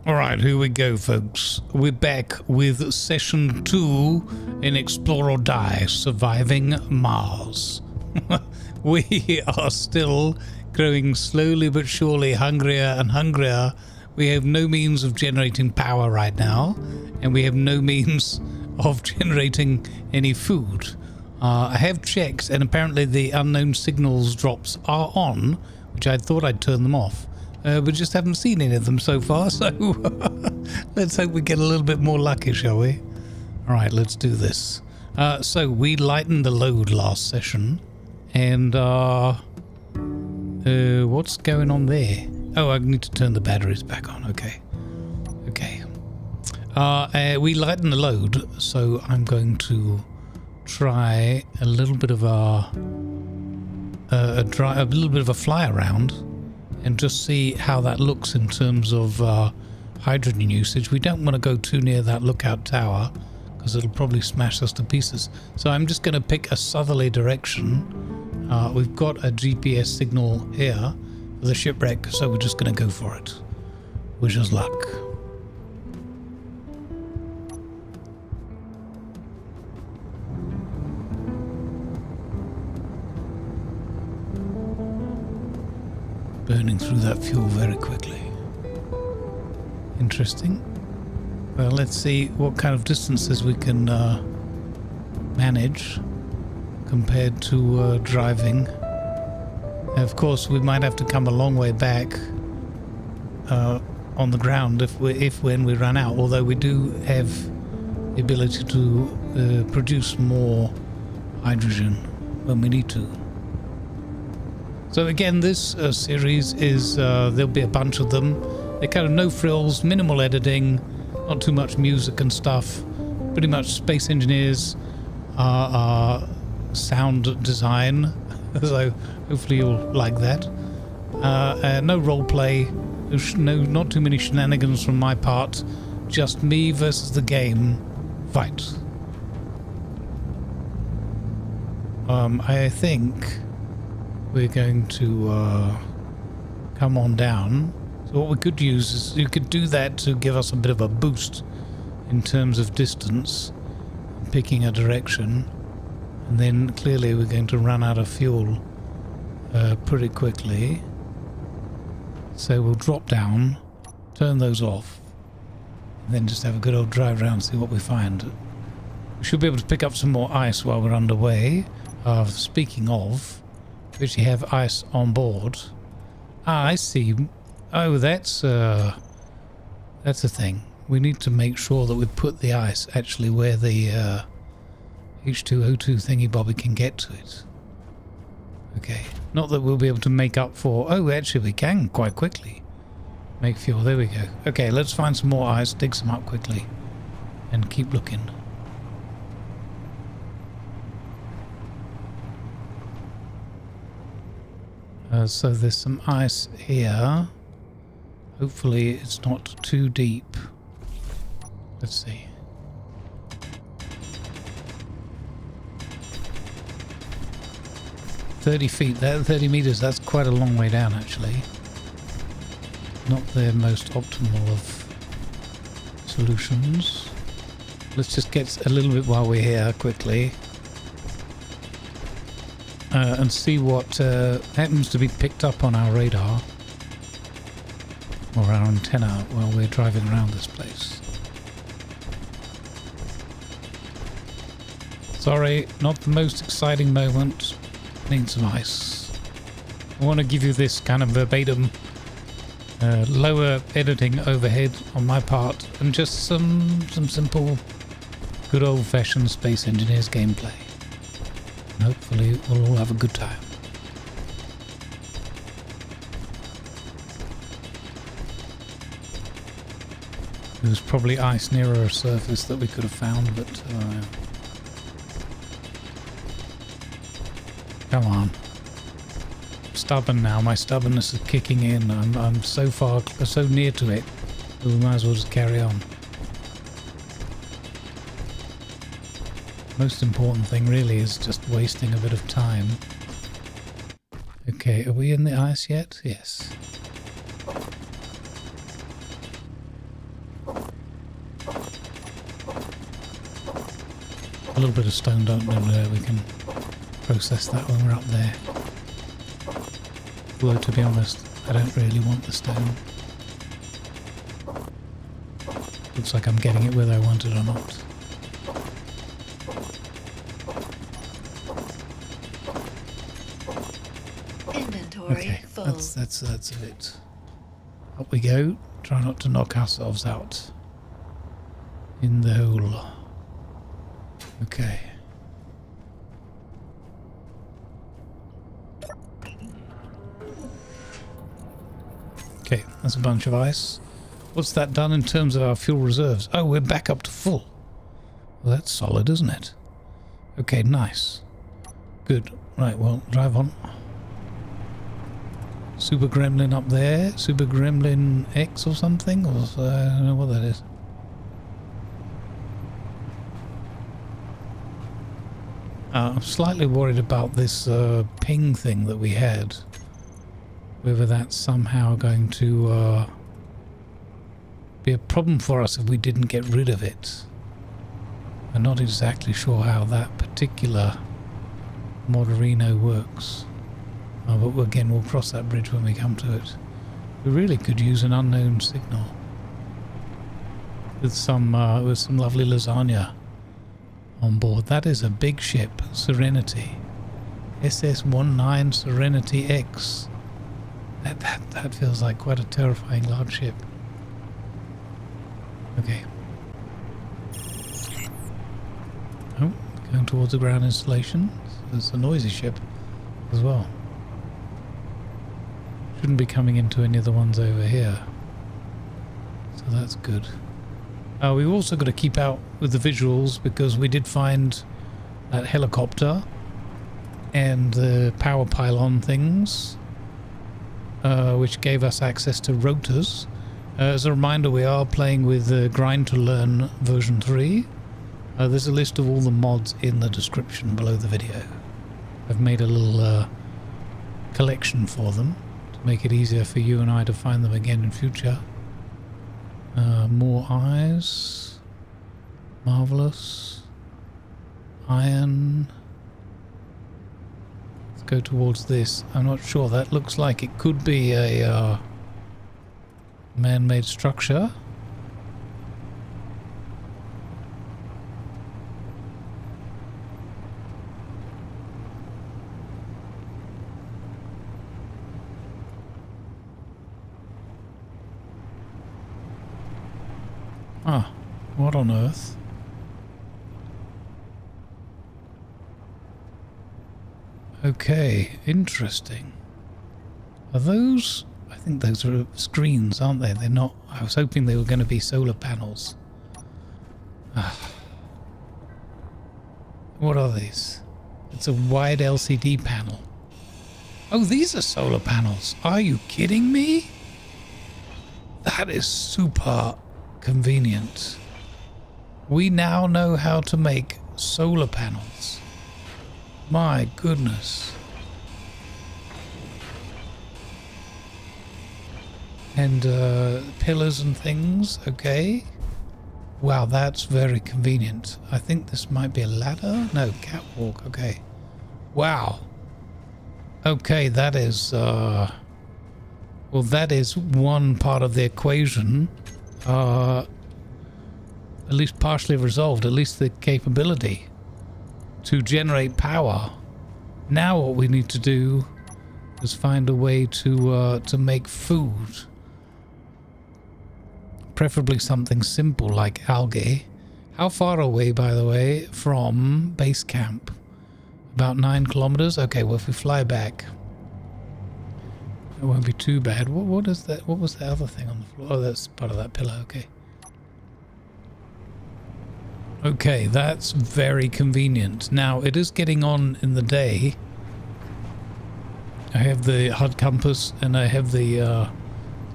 Alright, here we go, folks. We're back with Session 2 in Explore or Die, Surviving Mars. We are still growing slowly but surely hungrier and hungrier. We have no means of generating power right now, and we have no means of generating any food. I have checked, and apparently the unknown signals drops are on, which I thought I'd turn them off. We just haven't seen any of them so far, so let's hope we get a little bit more lucky, shall we? Alright, let's do this. So we lightened the load last session, and what's going on there? Oh, I need to turn the batteries back on, okay. We lightened the load, so I'm going to try a little bit of a little bit of a fly around and just see how that looks in terms of hydrogen usage. We don't want to go too near that lookout tower because it'll probably smash us to pieces. So I'm just going to pick a southerly direction. We've got a GPS signal here for the shipwreck, so we're just going to go for it. Wish us luck. Burning through that fuel very quickly. Interesting. Well, let's see what kind of distances we can manage compared to driving. Of course, we might have to come a long way back on the ground when we run out. Although we do have the ability to produce more hydrogen when we need to. So again, this series is, there'll be a bunch of them. They're kind of no frills, minimal editing, not too much music and stuff. Pretty much space engineers, sound design. So hopefully you'll like that. No role play, not too many shenanigans from my part. Just me versus the game. Fight. I think we're going to come on down. So what we could use is, you could do that to give us a bit of a boost in terms of distance, picking a direction, and then clearly we're going to run out of fuel pretty quickly. So we'll drop down, turn those off, and then just have a good old drive around, see what we find. We should be able to pick up some more ice while we're underway. Speaking of, we actually have ice on board. Ah, I see. Oh, that's a thing. We need to make sure that we put the ice actually where the H2O2 thingy bobby can get to it. Okay. Not that we'll be able to make up for... Oh, actually we can quite quickly make fuel. There we go. Okay, let's find some more ice, dig some up quickly, and keep looking. So there's some ice here. Hopefully it's not too deep. Let's see. That 30 meters, that's quite a long way down actually. Not the most optimal of solutions. Let's just get a little bit while we're here quickly. And see what happens to be picked up on our radar or our antenna while we're driving around this place. Sorry, not the most exciting moment. Need some ice. I want to give you this kind of verbatim lower editing overhead on my part and just some simple good old-fashioned Space Engineers gameplay. Hopefully we'll all have a good time. There was probably ice nearer a surface that we could have found, but come on. I'm stubborn now. My stubbornness is kicking in. I'm so near to it. We might as well just carry on. Most important thing really is just wasting a bit of time. Okay, are we in the ice yet? Yes. A little bit of stone, don't know there. We can process that when we're up there. Although, to be honest, I don't really want the stone. Looks like I'm getting it whether I want it or not. Inventory Okay, full. that's it. Up we go. Try not to knock ourselves out in the hole. Okay. Okay, that's a bunch of ice. What's that done in terms of our fuel reserves? Oh, we're back up to full. Well, that's solid, isn't it? Okay, nice. Good. Right, well, drive on. Super Gremlin up there. Super Gremlin X or something? Or I don't know what that is. I'm slightly worried about this ping thing that we had. Whether that's somehow going to be a problem for us if we didn't get rid of it. I'm not exactly sure how that particular Moderino works. But again, we'll cross that bridge when we come to it. We really could use an unknown signal. With some lovely lasagna on board. That is a big ship, Serenity. SS-19 Serenity X. That feels like quite a terrifying large ship. Okay. Oh, going towards the ground installation. There's a noisy ship as well. Shouldn't be coming into any of the ones over here. So that's good. We've also got to keep out with the visuals because we did find that helicopter and the power pylon things, which gave us access to rotors. As a reminder, we are playing with Grind to Learn version 3. There's a list of all the mods in the description below the video. I've made a little collection for them to make it easier for you and I to find them again in future. More eyes. Marvelous. Iron. Let's go towards this. I'm not sure. That looks like it could be a man-made structure. Ah, what on earth? Okay, interesting. Are those... I think those are screens, aren't they? They're not... I was hoping they were going to be solar panels. Ah. What are these? It's a wide LCD panel. Oh, these are solar panels. Are you kidding me? That is super convenient. We now know how to make solar panels. My goodness. And pillars and things. Okay. Wow, that's very convenient. I think this might be a ladder. No, catwalk. Okay. Wow. Okay, that is well, that is one part of the equation at least partially resolved, at least the capability to generate power. Now what we need to do is find a way to make food. Preferably something simple like algae. How far away, by the way, from base camp? About 9 kilometers? Okay, well if we fly back, it won't be too bad. What is that? What was the other thing on the floor? Oh, that's part of that pillar, okay. Okay, that's very convenient. Now, it is getting on in the day. I have the HUD compass and I have the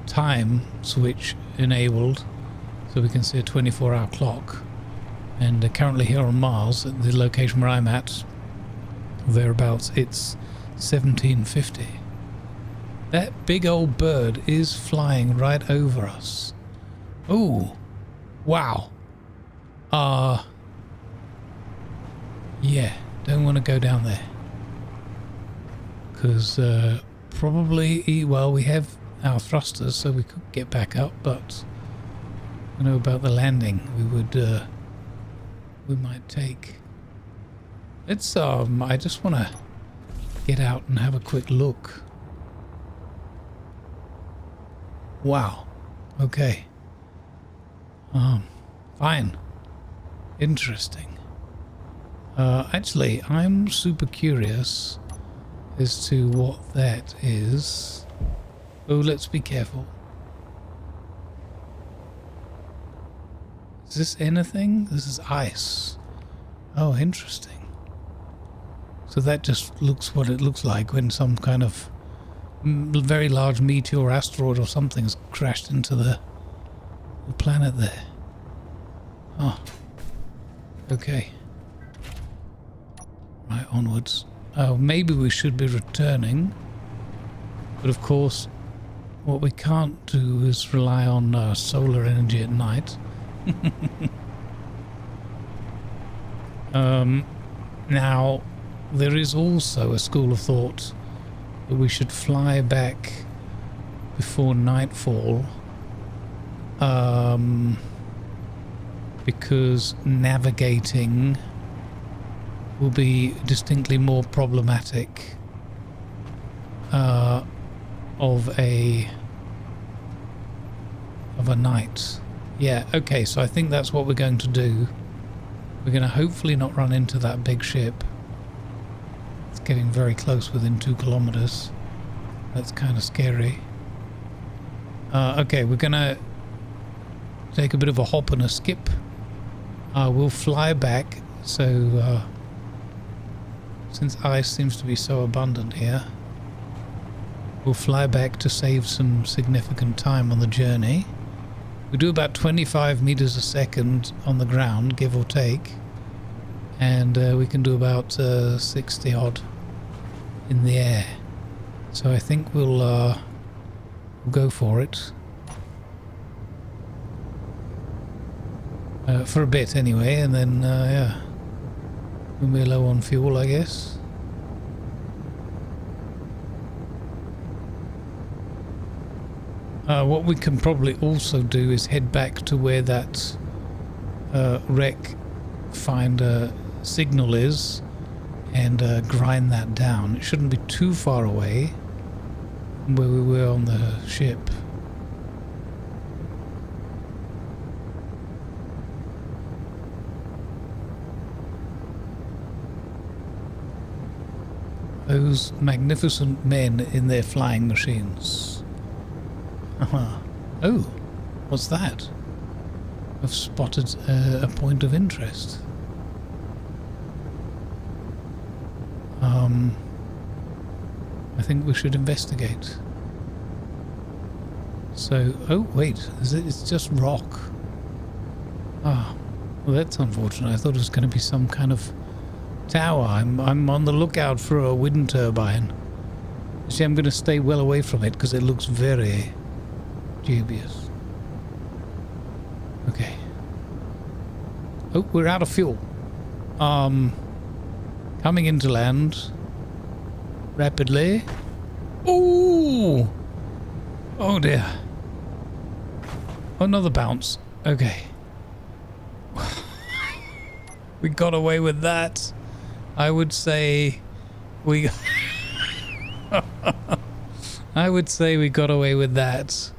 time switch enabled so we can see a 24-hour clock. And currently here on Mars, at the location where I'm at, thereabouts, it's 1750. That big old bird is flying right over us. Oh, wow. Yeah, don't want to go down there. Because probably, well, we have our thrusters, so we could get back up, but I know about the landing we might take. Let's, I just want to get out and have a quick look. Wow. Okay. Fine. Interesting. Actually, I'm super curious as to what that is. Oh, let's be careful. Is this anything? This is ice. Oh, interesting. So that just looks what it looks like when some kind of very large meteor, asteroid or something has crashed into the planet there. Oh. Okay. Right, onwards. Oh, maybe we should be returning. But of course, what we can't do is rely on solar energy at night. Now, there is also a school of thought that we should fly back before nightfall, because navigating will be distinctly more problematic of a night. Yeah, okay, so I think that's what we're going to do. We're going to hopefully not run into that big ship. It's getting very close, within 2 kilometers. That's kind of scary. Okay, we're going to take a bit of a hop and a skip. We'll fly back, so since ice seems to be so abundant here, we'll fly back to save some significant time on the journey. We do about 25 meters a second on the ground, give or take, and we can do about 60 odd in the air. So I think we'll go for it. For a bit anyway, and then yeah, when we're low on fuel, I guess. What we can probably also do is head back to where that wreck finder signal is and grind that down. It shouldn't be too far away from where we were on the ship. Those magnificent men in their flying machines. Oh, what's that? I've spotted a point of interest. I think we should investigate. So, oh wait, it's just rock. Ah, well that's unfortunate. I thought it was going to be some kind of tower. I'm on the lookout for a wind turbine. See, I'm going to stay well away from it because it looks very dubious. Okay. Oh, we're out of fuel. Coming into land rapidly. Oh! Oh dear. Another bounce. Okay. We got away with that. I would say we I would say we got away with that.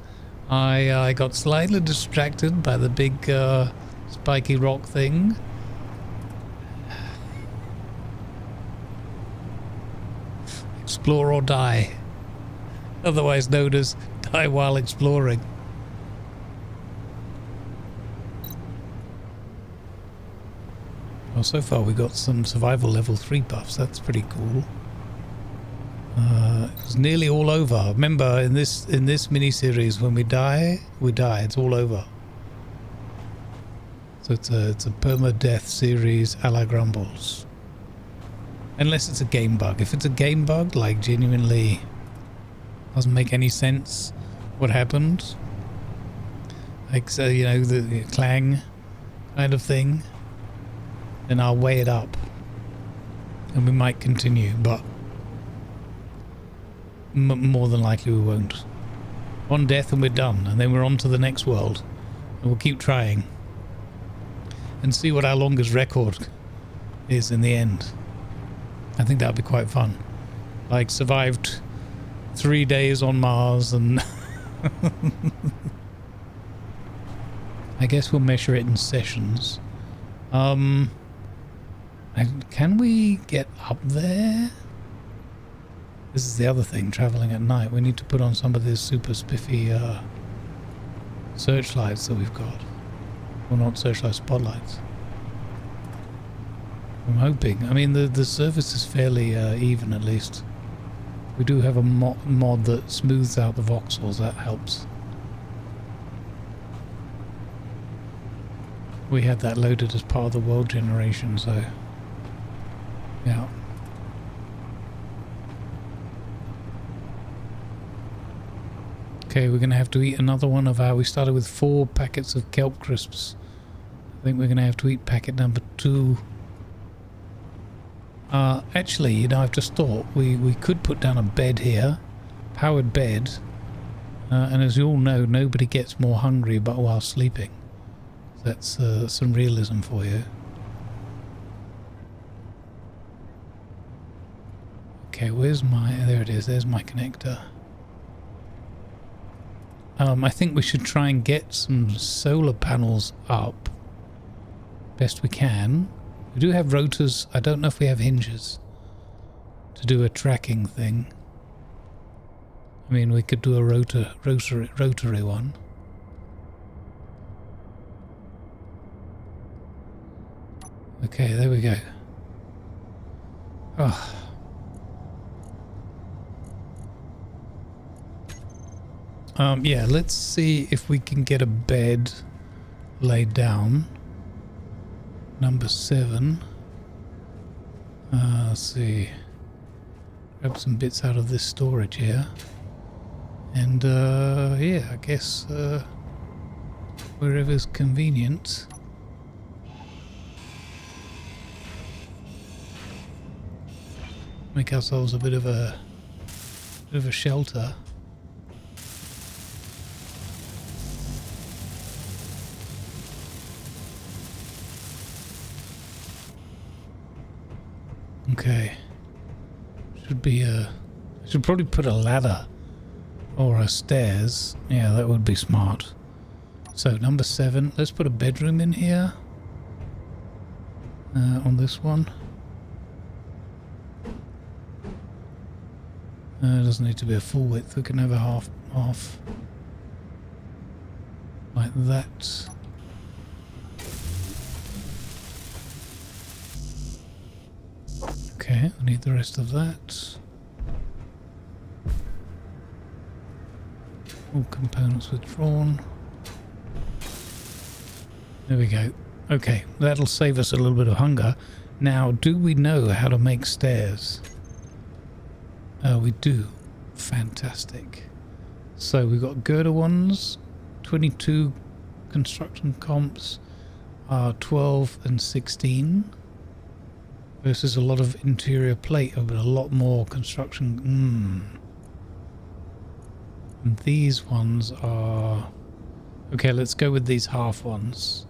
I got slightly distracted by the big spiky rock thing. Explore or die. Otherwise known as die while exploring. Well, so far we got some survival level 3 buffs. That's pretty cool. It's nearly all over. Remember, in this mini-series, when we die, we die. It's all over. So it's a perma-death series a la Grumbles. Unless it's a game bug. If it's a game bug, like genuinely doesn't make any sense what happened, like, so, you know, the clang kind of thing, then I'll weigh it up And we might continue, but more than likely we won't. One death and we're done, and then we're on to the next world. And we'll keep trying. And see what our longest record is in the end. I think that'll be quite fun. Like, survived 3 days on Mars and... I guess we'll measure it in sessions. Can we get up there? This is the other thing, traveling at night. We need to put on some of these super spiffy searchlights that we've got. Well, not searchlights, spotlights. I'm hoping. I mean, the surface is fairly even, at least. We do have a mod that smooths out the voxels. That helps. We had that loaded as part of the world generation, so... yeah. Okay, we're going to have to eat another one of our... We started with 4 packets of kelp crisps. I think we're going to have to eat packet number 2. Actually, you know, I've just thought we could put down a bed here. Powered bed. And as you all know, nobody gets more hungry but while sleeping. That's some realism for you. Okay, where's my... there it is. There's my connector. I think we should try and get some solar panels up best we can. We do have rotors. I don't know if we have hinges to do a tracking thing. I mean, we could do a rotary one. Okay, there we go. Oh. Yeah, let's see if we can get a bed laid down. Number 7. Let's see. Grab some bits out of this storage here. And, yeah, I guess, wherever's convenient. Make ourselves a bit of a shelter. Okay. Should be should probably put a ladder or a stairs. Yeah, that would be smart. So number 7. Let's put a bedroom in here. On this one. It doesn't need to be a full width. We can have a half like that. Okay, I need the rest of that. All components withdrawn. There we go. Okay, that'll save us a little bit of hunger. Now, do we know how to make stairs? We do. Fantastic. So we've got girder ones, 22 construction comps, 12 and 16. Versus a lot of interior plate, but a lot more construction. And these ones are... okay, let's go with these half ones.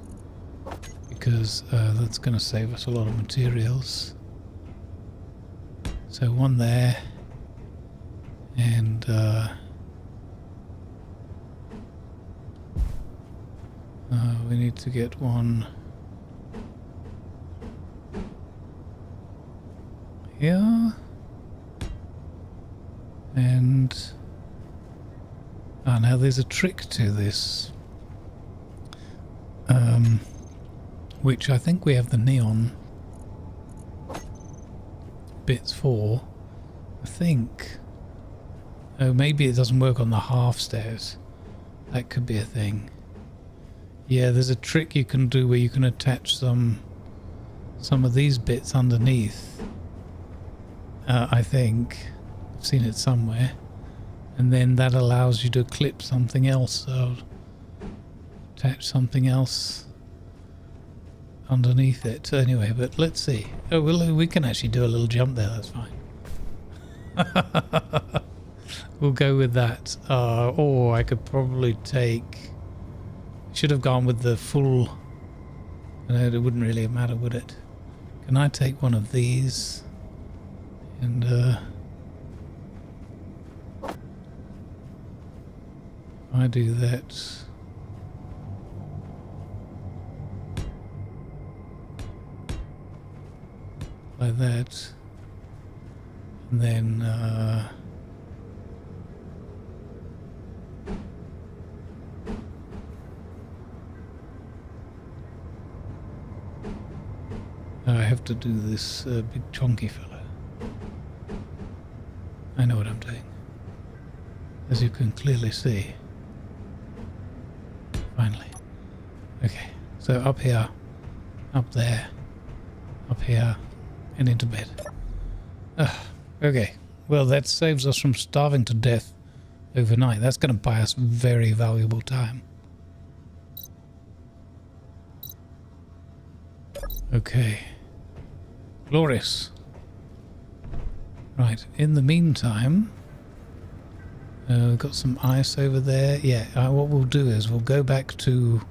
Because that's going to save us a lot of materials. So one there. And... we need to get one... here. And... now there's a trick to this. Which I think we have the neon bits for. I think. Oh, maybe it doesn't work on the half stairs. That could be a thing. Yeah, there's a trick you can do where you can attach some of these bits underneath. I think. I've seen it somewhere. And then that allows you to clip something else. So attach something else underneath it anyway, but let's see. Oh, we can actually do a little jump there, that's fine. We'll go with that. Or I could probably take... Should have gone with the full... No, it wouldn't really matter, would it? Can I take one of these? And I do that. Like that. And then I have to do this big chunky fellow. I know what I'm doing, as you can clearly see. Finally. Okay, so up here, up there, up here, and into bed. Okay, well that saves us from starving to death overnight. That's going to buy us very valuable time. Okay. Glorious. Right, in the meantime, we've got some ice over there. Yeah, what we'll do is we'll go back to...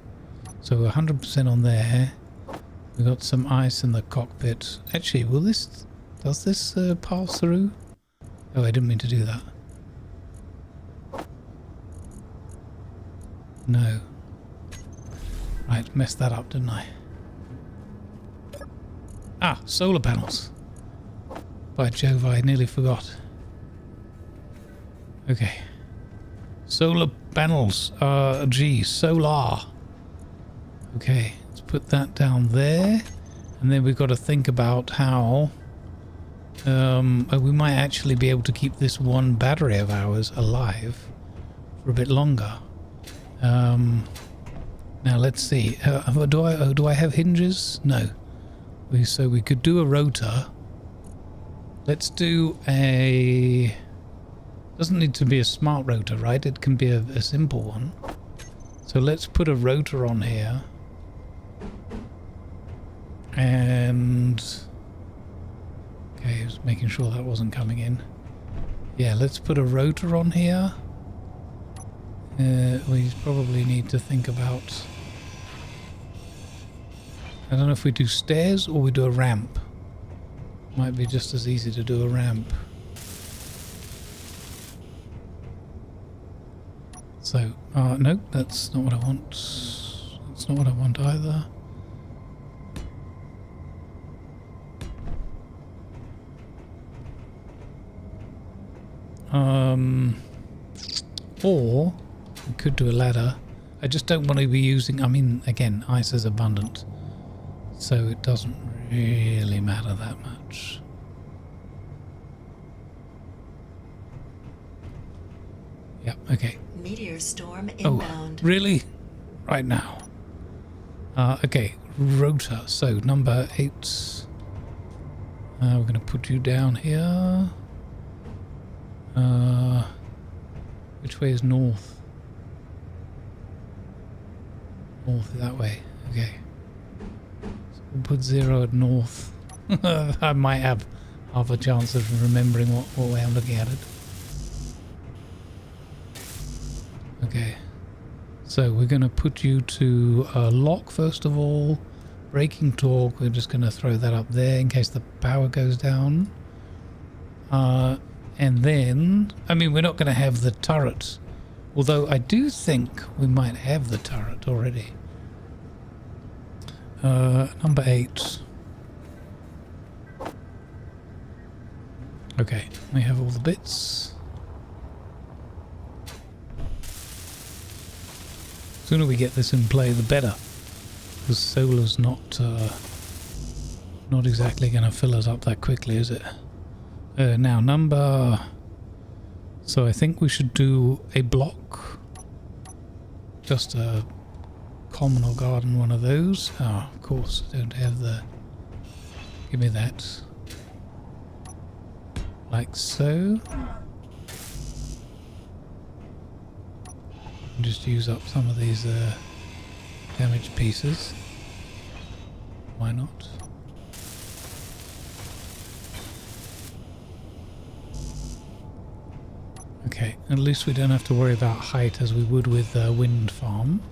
So 100% on there. We've got some ice in the cockpit. Actually, will this... Does this pass through? Oh, I didn't mean to do that. No. Right, messed that up, didn't I? Ah, solar panels. By Jove, I nearly forgot. Okay. Solar panels. Gee, solar. Okay, let's put that down there. And then we've got to think about how... we might actually be able to keep this one battery of ours alive for a bit longer. Now let's see. Do I have hinges? No. So we could do a rotor. Let's do a... Doesn't need to be a smart rotor, right? It can be a simple one. So let's put a rotor on here. And... Okay, I was making sure that wasn't coming in. Yeah, let's put a rotor on here. We probably need to think about... I don't know if we do stairs or we do a ramp. Might be just as easy to do a ramp. So, no, that's not what I want. That's not what I want either. Or we could do a ladder. I just don't want to be using... I mean, again, ice is abundant. So it doesn't really matter that much. Yeah, okay. Meteor storm inbound. Oh, really? Right now. Okay, rotor. So number 8. We're going to put you down here. Which way is north? North, that way. Okay. So we'll put 0 at north. I might have half a chance of remembering what way I'm looking at it. Okay. So we're going to put you to lock first of all. Braking torque, we're just going to throw that up there in case the power goes down. And then, I mean, we're not going to have the turret. Although I do think we might have the turret already. Number 8. Okay, we have all the bits. The sooner we get this in play, the better. Because solar's not exactly going to fill us up that quickly, is it? Now, number... So I think we should do a block. Just a common or garden one of those. Oh, of course, I don't have the... Give me that. Like so. And just use up some of these damaged pieces. Why not? Okay, at least we don't have to worry about height as we would with wind farm.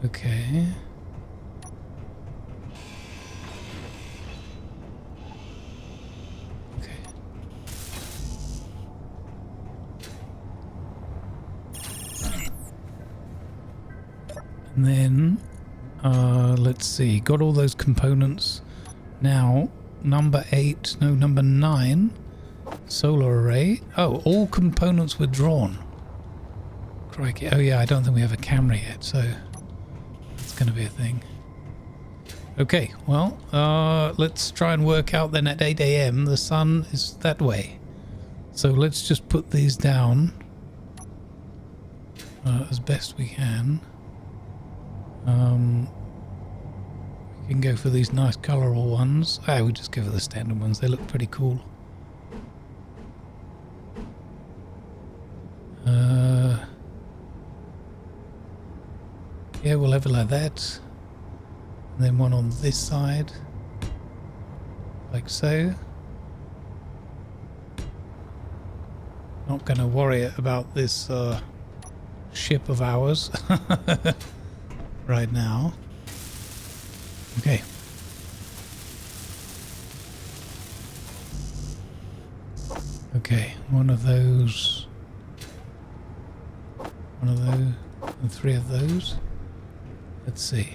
Okay. Okay. And then, let's see, got all those components. Now, number 8, no, number 9, solar array. Oh, all components withdrawn. Crikey. Oh yeah, I don't think we have a camera yet, so that's going to be a thing. Okay, well, let's try and work out then at 8 AM the sun is that way. So let's just put these down as best we can. We can go for these nice colourful ones. We just go for the standard ones. They look pretty cool. Yeah, we'll have it like that. And then one on this side. Like so. Not going to worry about this ship of ours right now. Okay. Okay, one of those, and 3 of those. Let's see.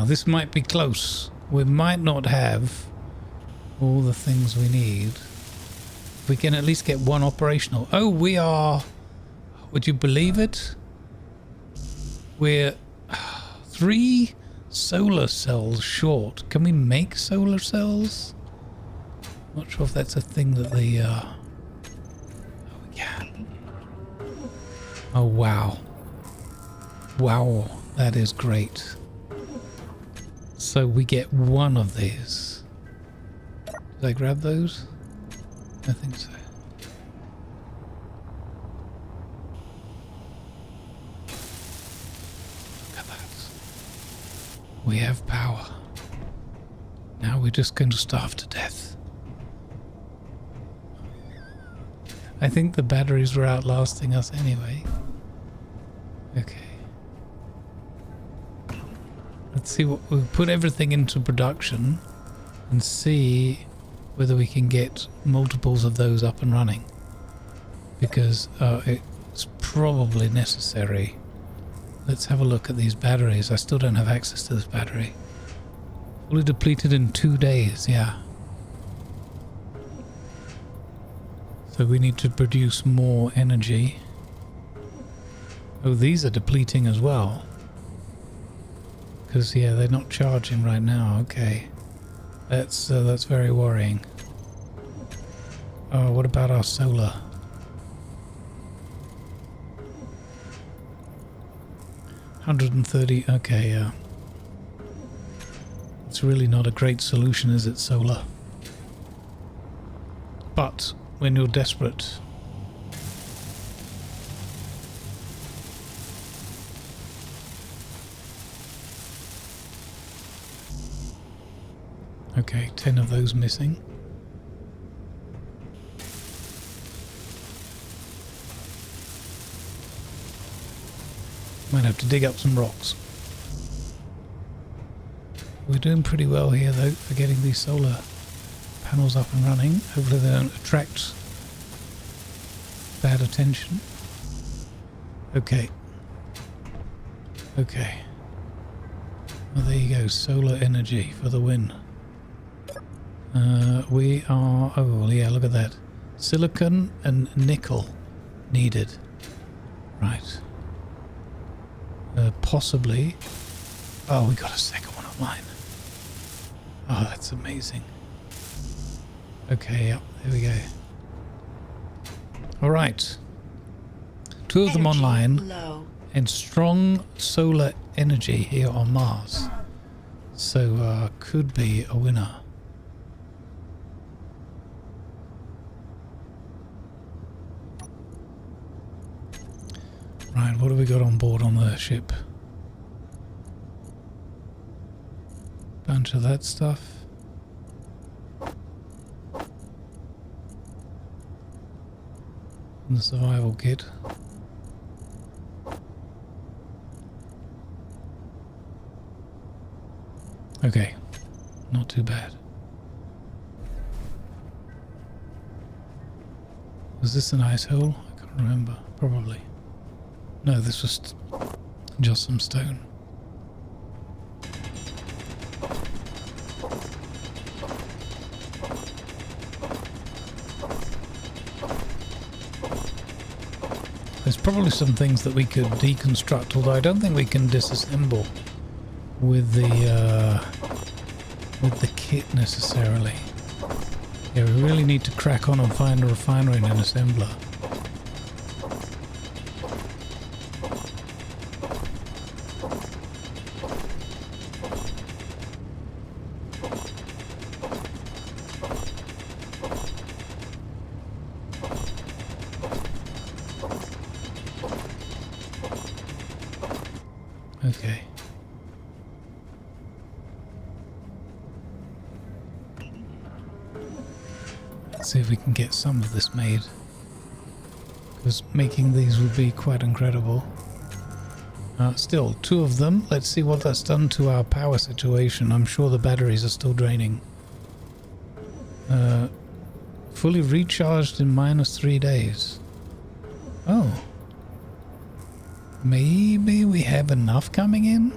This might be close. We might not have all the things we need. We can at least get one operational. Oh, we are... Would you believe it? We're 3 solar cells short. Can we make solar cells? Not sure if that's a thing that they... Oh, we can. Oh, wow. Wow, that is great. So we get one of these. Did I grab those? I think so. Look at that. We have power. Now we're just going to starve to death. I think the batteries were outlasting us anyway. Okay. Let's see what we'll put everything into production and see whether we can get multiples of those up and running, because it's probably necessary. Let's have a look at these batteries. I still don't have access to this battery. Fully depleted in 2 days, yeah. So we need to produce more energy. Oh, these are depleting as well. Because, yeah, they're not charging right now. Okay. That's very worrying. Oh, what about our solar? $130. Okay, yeah. It's really not a great solution, is it, solar? But when you're desperate... Okay, 10 of those missing. Might have to dig up some rocks. We're doing pretty well here though for getting these solar panels up and running. Hopefully they don't attract bad attention. Okay. Okay. Well, there you go, solar energy for the win. We are... Oh, yeah, look at that. Silicon and nickel needed. Right. Possibly... Oh, we got a second one online. Oh, that's amazing. Okay, yep, there we go. Alright. 2 of them online. Low. And strong solar energy here on Mars. So, could be a winner. Right, what have we got on board on the ship? Bunch of that stuff. And the survival kit. Okay, not too bad. Was this an ice hole? I can't remember. Probably. No, this was just some stone. There's probably some things that we could deconstruct, although I don't think we can disassemble with the kit necessarily. Yeah, we really need to crack on and find a refinery and an assembler. Okay. Let's see if we can get some of this made. Because making these would be quite incredible. Still, 2 of them. Let's see what that's done to our power situation. I'm sure the batteries are still draining. Fully recharged in -3 days. Oh. Maybe we have enough coming in?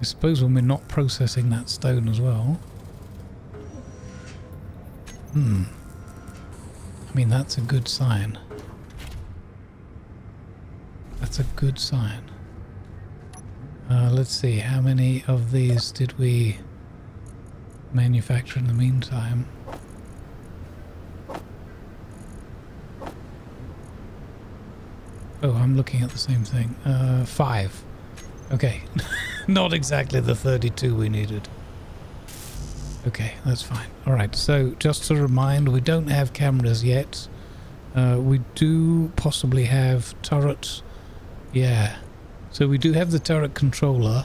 I suppose when we're not processing that stone as well. I mean, that's a good sign. That's a good sign. Let's see, how many of these did we manufacture in the meantime? Oh, I'm looking at the same thing. 5. Okay. Not exactly the 32 we needed. Okay, that's fine. Alright, so just to remind, we don't have cameras yet. We do possibly have turret. Yeah. So we do have the turret controller.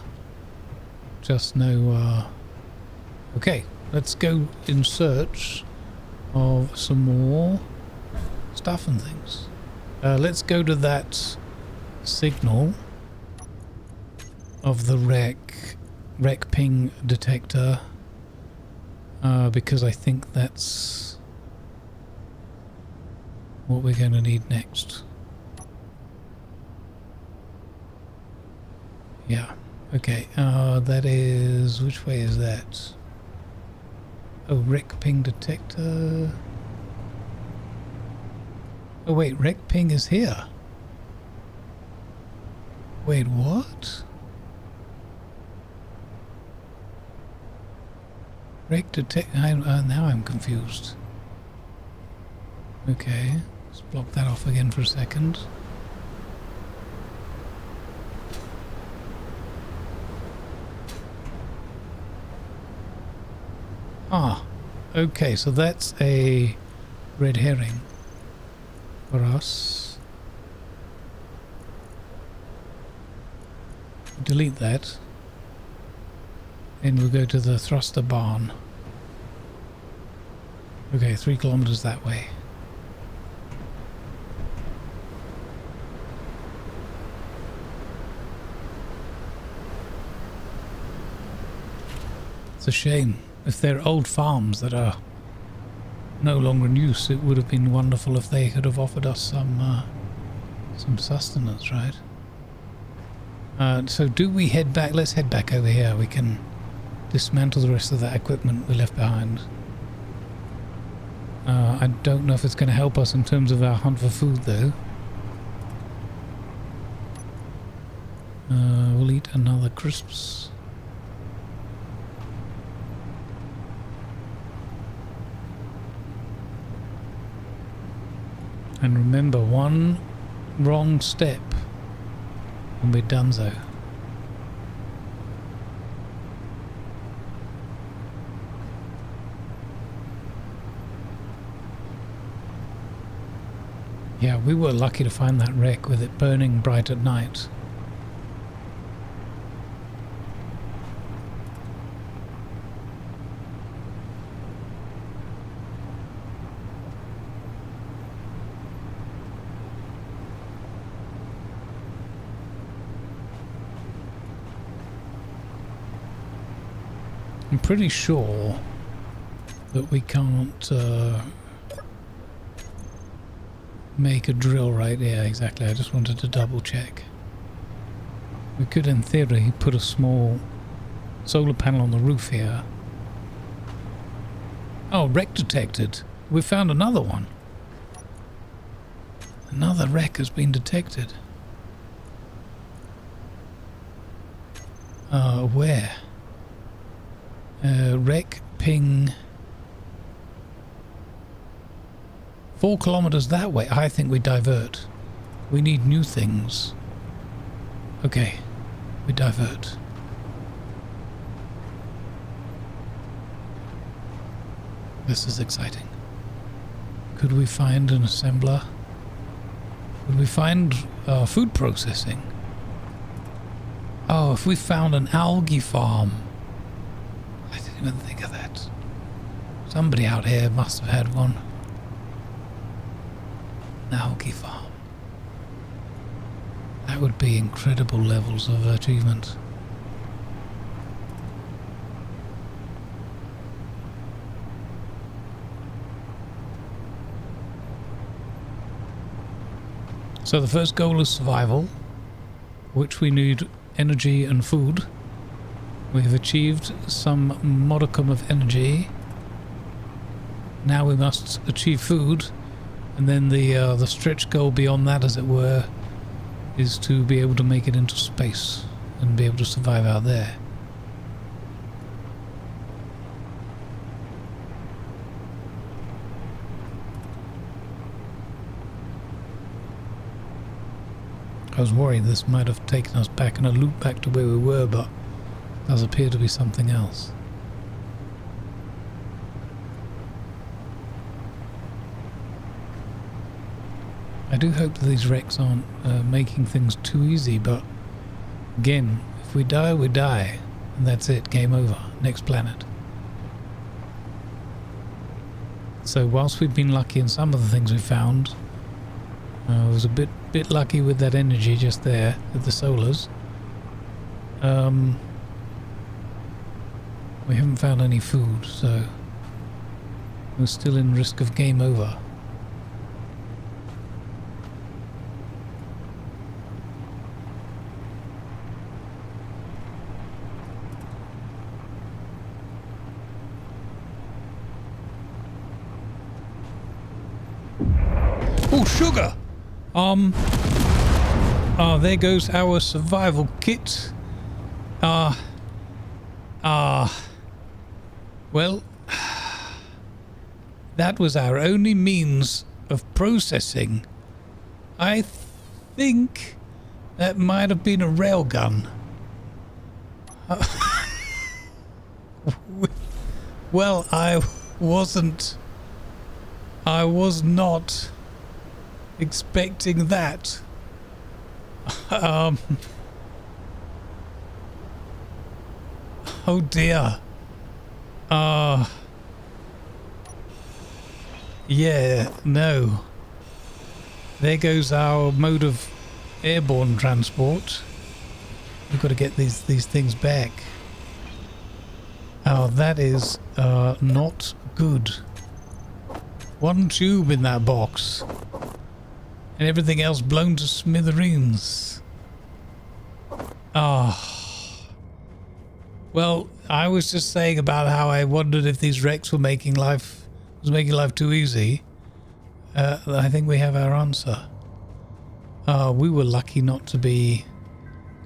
Just no... Okay, let's go in search of some more stuff and things. Let's go to that signal of the wreck ping detector, because I think that's what we're going to need next. Yeah, okay, that is, which way is that? Oh, wreck ping detector. Oh wait, wreck ping is here. Wait, what? Wreck detect. Now I'm confused. Okay, let's block that off again for a second. Ah, okay, so that's a red herring for us. Delete that. And we'll go to the thruster barn. Okay, 3 kilometers that way. It's a shame. If they're old farms that are no longer in use, it would have been wonderful if they could have offered us some sustenance, right? So do we head back? Let's head back over here. We can dismantle the rest of that equipment we left behind. I don't know if it's going to help us in terms of our hunt for food, though. We'll eat another crisps. And remember, one wrong step and we're donezo. Yeah, we were lucky to find that wreck with it burning bright at night. I'm pretty sure that we can't make a drill right here. Exactly, I just wanted to double check. We could in theory put a small solar panel on the roof here. Oh, wreck detected. We found another one. Another wreck has been detected. Where? Wreck ping 4 kilometers that way. I think we divert. We need new things. Okay, we divert. This is exciting. Could we find an assembler? Could we find food processing? Oh, if we found an algae farm. I didn't even think of that. Somebody out here must have had one. An algae farm. That would be incredible levels of achievement. So the first goal is survival, which we need energy and food. We have achieved some modicum of energy. Now we must achieve food, and then the stretch goal beyond that, as it were, is to be able to make it into space and be able to survive out there. I was worried this might have taken us back in a loop back to where we were, but it does appear to be something else. I do hope that these wrecks aren't making things too easy, but again, if we die, we die. And that's it, game over. Next planet. So whilst we've been lucky in some of the things we found, I was a bit lucky with that energy just there, with the solars. We haven't found any food, so we're still in risk of game over. Oh, sugar! There goes our survival kit. Well, that was our only means of processing. I think that might have been a railgun. Well, I was not expecting that. Oh dear. Yeah, no. There goes our mode of airborne transport. We've got to get these things back. Oh, that is not good. One tube in that box. And everything else blown to smithereens. Well, I was just saying about how I wondered if these wrecks were making life too easy. I think we have our answer. We were lucky not to be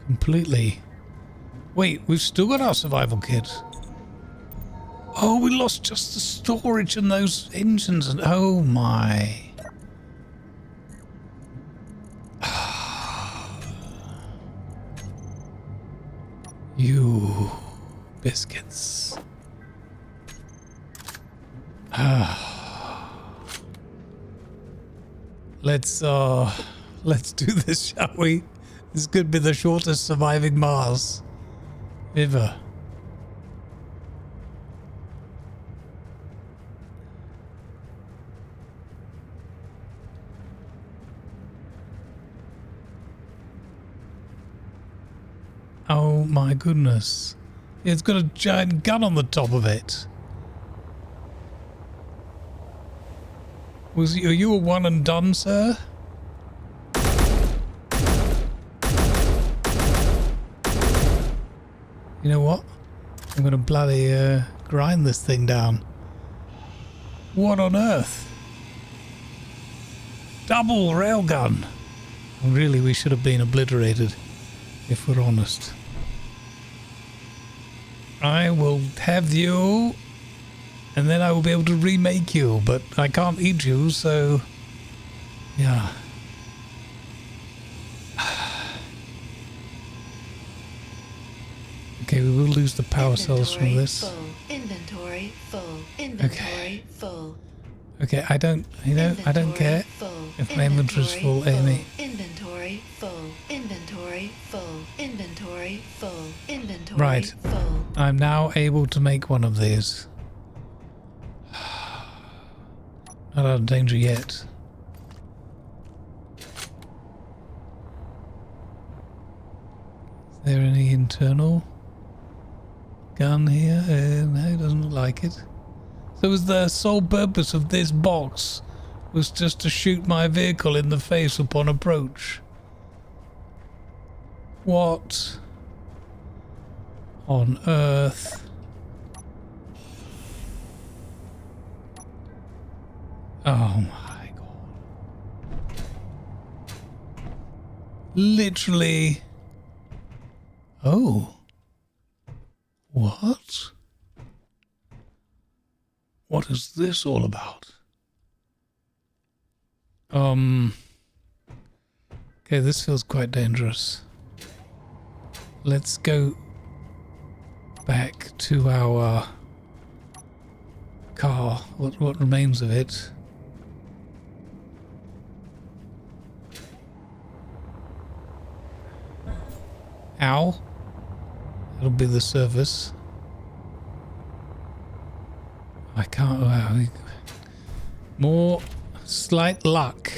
completely... Wait, we've still got our survival kit. Oh, we lost just the storage and those engines and... Oh my... You biscuits. Let's do this, shall we? This could be the shortest surviving Mars ever. Oh my goodness. It's got a giant gun on the top of it. Are you a one and done, sir? You know what? I'm gonna bloody grind this thing down. What on earth? Double railgun. Really, we should have been obliterated, if we're honest. I will have you, and then I will be able to remake you, but I can't eat you, so yeah. Okay, we will lose the power cells from this. Full. Inventory full. Inventory full. Okay, I don't care if my inventory's full, Amy. Inventory full. Inventory full. Inventory full. Inventory Right. full. I'm now able to make one of these. Not out of danger yet. Is there any internal gun here? No, it doesn't look like it. So was the sole purpose of this box was just to shoot my vehicle in the face upon approach? What on earth? Oh my god. Literally. Oh. What? What is this all about? Okay, this feels quite dangerous. Let's go back to our car. What remains of it? Ow. That'll be the surface. I can't. More slight luck.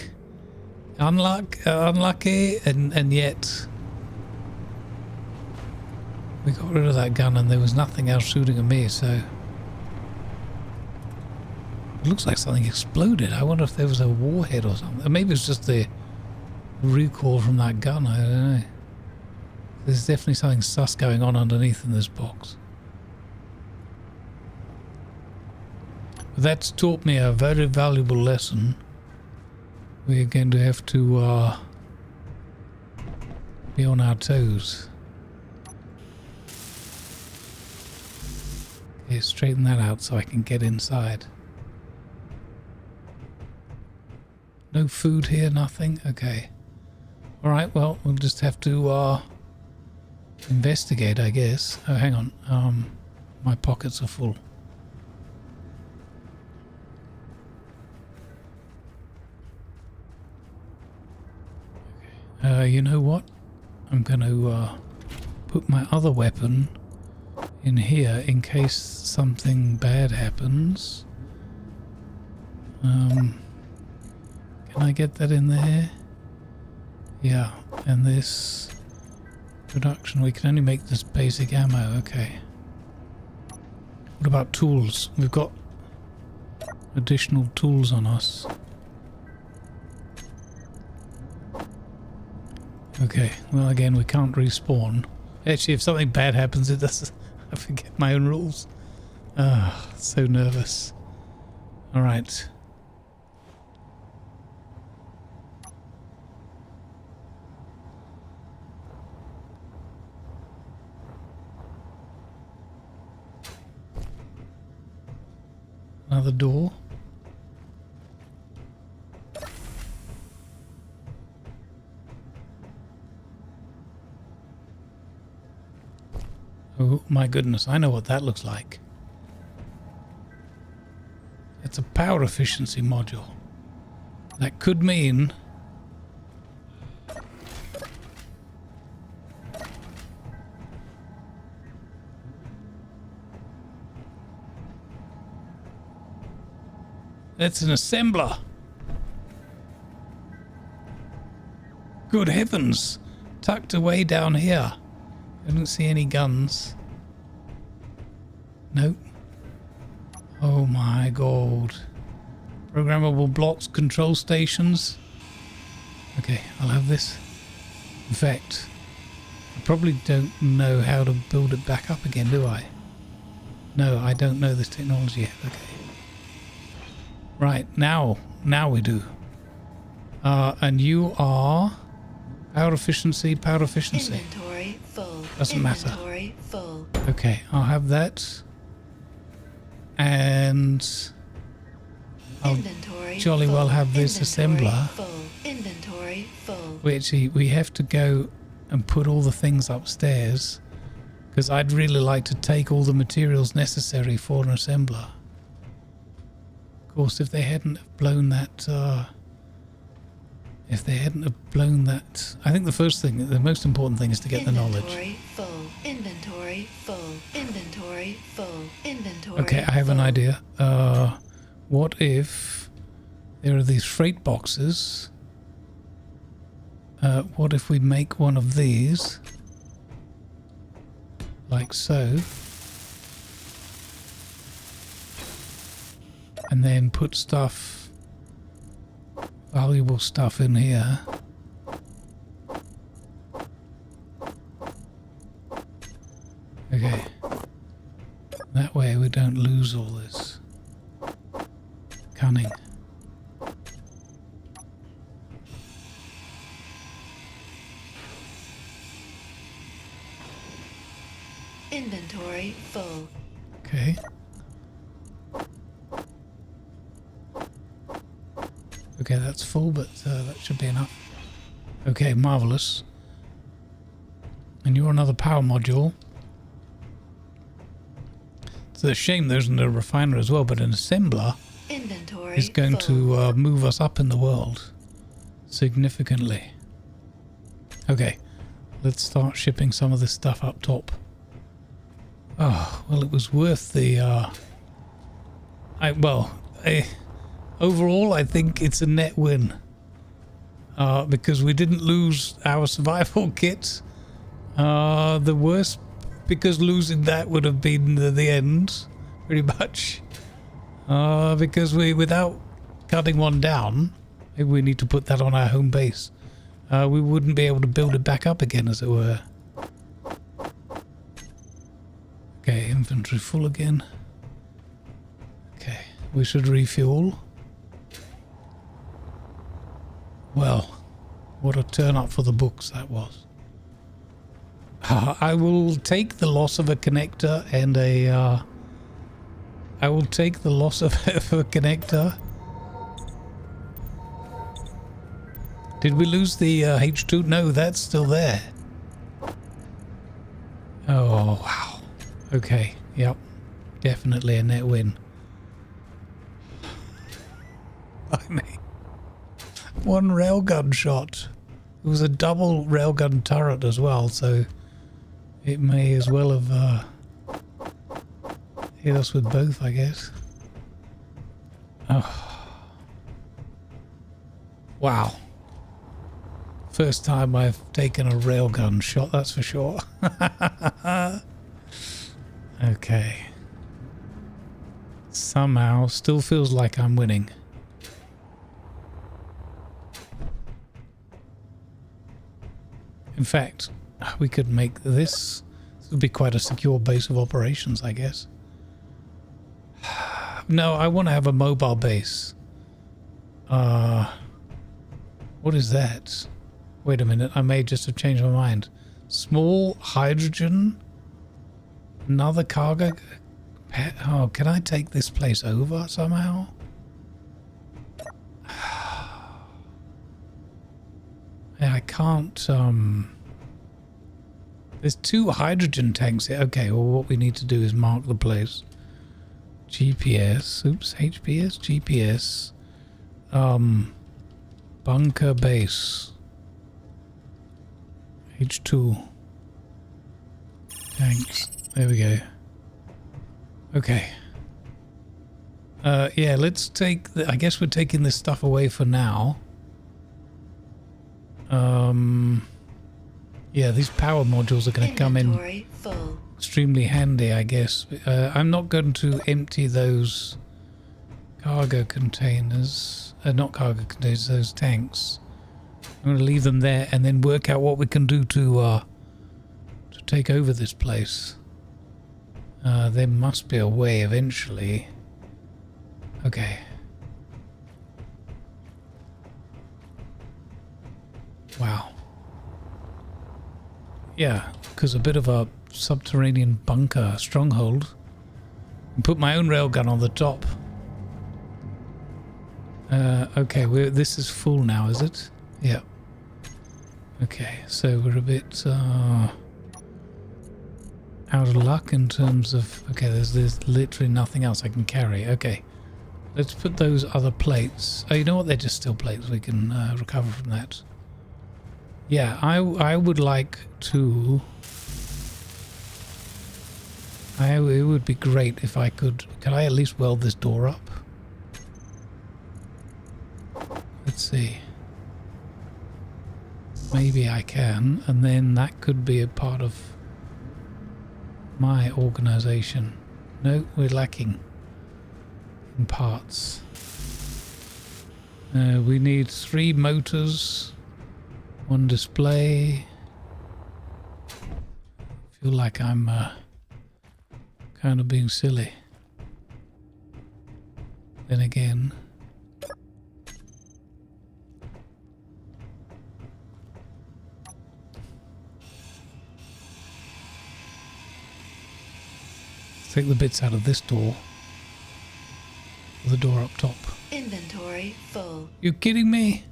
Unlucky, and yet we got rid of that gun and there was nothing else shooting at me, so it looks like something exploded. I wonder if there was a warhead or something. Maybe it's just the recoil from that gun. I don't know. There's definitely something sus going on underneath in this box. But that's taught me a very valuable lesson. We're going to have to be on our toes. Okay, straighten that out so I can get inside. No food here, nothing? Okay. Alright, well, we'll just have to investigate, I guess. Oh, hang on. My pockets are full. You know what? I'm going to put my other weapon in here in case something bad happens. Can I get that in there? Yeah, and this production, we can only make this basic ammo. Okay. What about tools? We've got additional tools on us. Okay, well again we can't respawn. Actually, if something bad happens, it does. I forget my own rules. Ah, so nervous. Alright. Another door. Oh my goodness, I know what that looks like. It's a power efficiency module. That could mean... It's an assembler. Good heavens. Tucked away down here. I don't see any guns. Nope. Oh my god. Programmable blocks, control stations. Okay, I'll have this. In fact, I probably don't know how to build it back up again, do I? No, I don't know this technology yet. Okay. Right, now we do. And you are power efficiency. Inventory full. Doesn't matter. Inventory full. Okay, I'll have that. And I'll Inventory jolly well full. have this Inventory assembler. full. Inventory full. We have to go and put all the things upstairs, because I'd really like to take all the materials necessary for an assembler. Of course, if they hadn't have blown that, I think the first thing, the most important thing is to get the knowledge. Inventory full. Inventory full. Inventory full. Inventory Okay, I have an full. idea. What if there are these freight boxes? What if we make one of these, like so, and then put stuff, valuable stuff in here. Okay. That way we don't lose all this cunning. Inventory full. Okay. Okay, that's full, but that should be enough. Okay, marvelous. And you're another power module. It's a shame there isn't a refiner as well, but an assembler Inventory is going full. to move us up in the world significantly. Okay, let's start shipping some of this stuff up top. Oh, well, it was worth the... overall, I think it's a net win. Because we didn't lose our survival kit. The worst, because losing that would have been the end, pretty much. Because without cutting one down, maybe we need to put that on our home base. We wouldn't be able to build it back up again, as it were. Okay, inventory full again. Okay, we should refuel. Well, what a turn up for the books that was. I will take the loss of a connector and a... I will take the loss of a connector. Did we lose the H2? No, that's still there. Oh, wow. Okay, yep. Definitely a net win. I mean, one railgun shot. It was a double railgun turret as well, so it may as well have hit us with both, I guess. Oh. Wow. First time I've taken a railgun shot, that's for sure. Okay. Somehow, still feels like I'm winning. In fact, we could make this. This would be quite a secure base of operations, I guess. No, I want to have a mobile base. What is that? Wait a minute, I may just have changed my mind. Small hydrogen. Another cargo. Oh, can I take this place over somehow? I can't, there's 2 hydrogen tanks here. Okay, well, what we need to do is mark the place. GPS. Oops, HPS, GPS. Bunker base. H2. Thanks. There we go. Okay. Yeah, let's take the, I guess we're taking this stuff away for now. Yeah, these power modules are going to come in full. extremely handy, I guess. I'm not going to empty those cargo containers. Not cargo containers, those tanks. I'm going to leave them there and then work out what we can do to take over this place. There must be a way eventually. Okay. Wow. Yeah, because a bit of a subterranean bunker stronghold. And put my own railgun on the top. Okay, this is full now, is it? Yeah. Okay, so we're a bit out of luck in terms of... Okay, there's literally nothing else I can carry. Okay, let's put those other plates. Oh, you know what? They're just steel plates. We can recover from that. Yeah, I would like to... it would be great if I could... Can I at least weld this door up? Let's see. Maybe I can, and then that could be a part of my organization. No, we're lacking in parts. We need 3 motors, 1 display. Feel like I'm kind of being silly. Then again, take the bits out of this door. The door up top. Inventory full. You kidding me?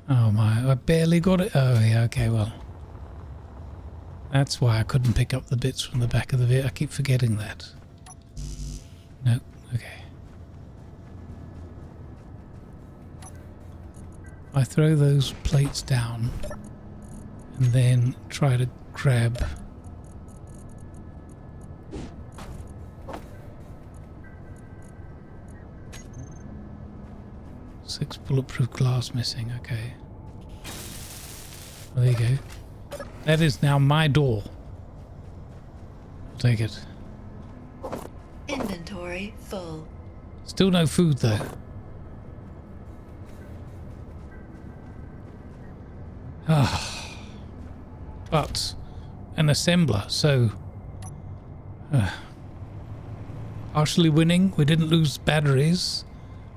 Oh my, I barely got it. Oh yeah, okay, well. That's why I couldn't pick up the bits from the back of the vehicle. I keep forgetting that. No, okay. I throw those plates down and then try to grab... 6 bulletproof glass missing, okay. Well, there you go. That is now my door. I'll take it. Inventory full. Still no food though. Ah. But an assembler, so partially winning. We didn't lose batteries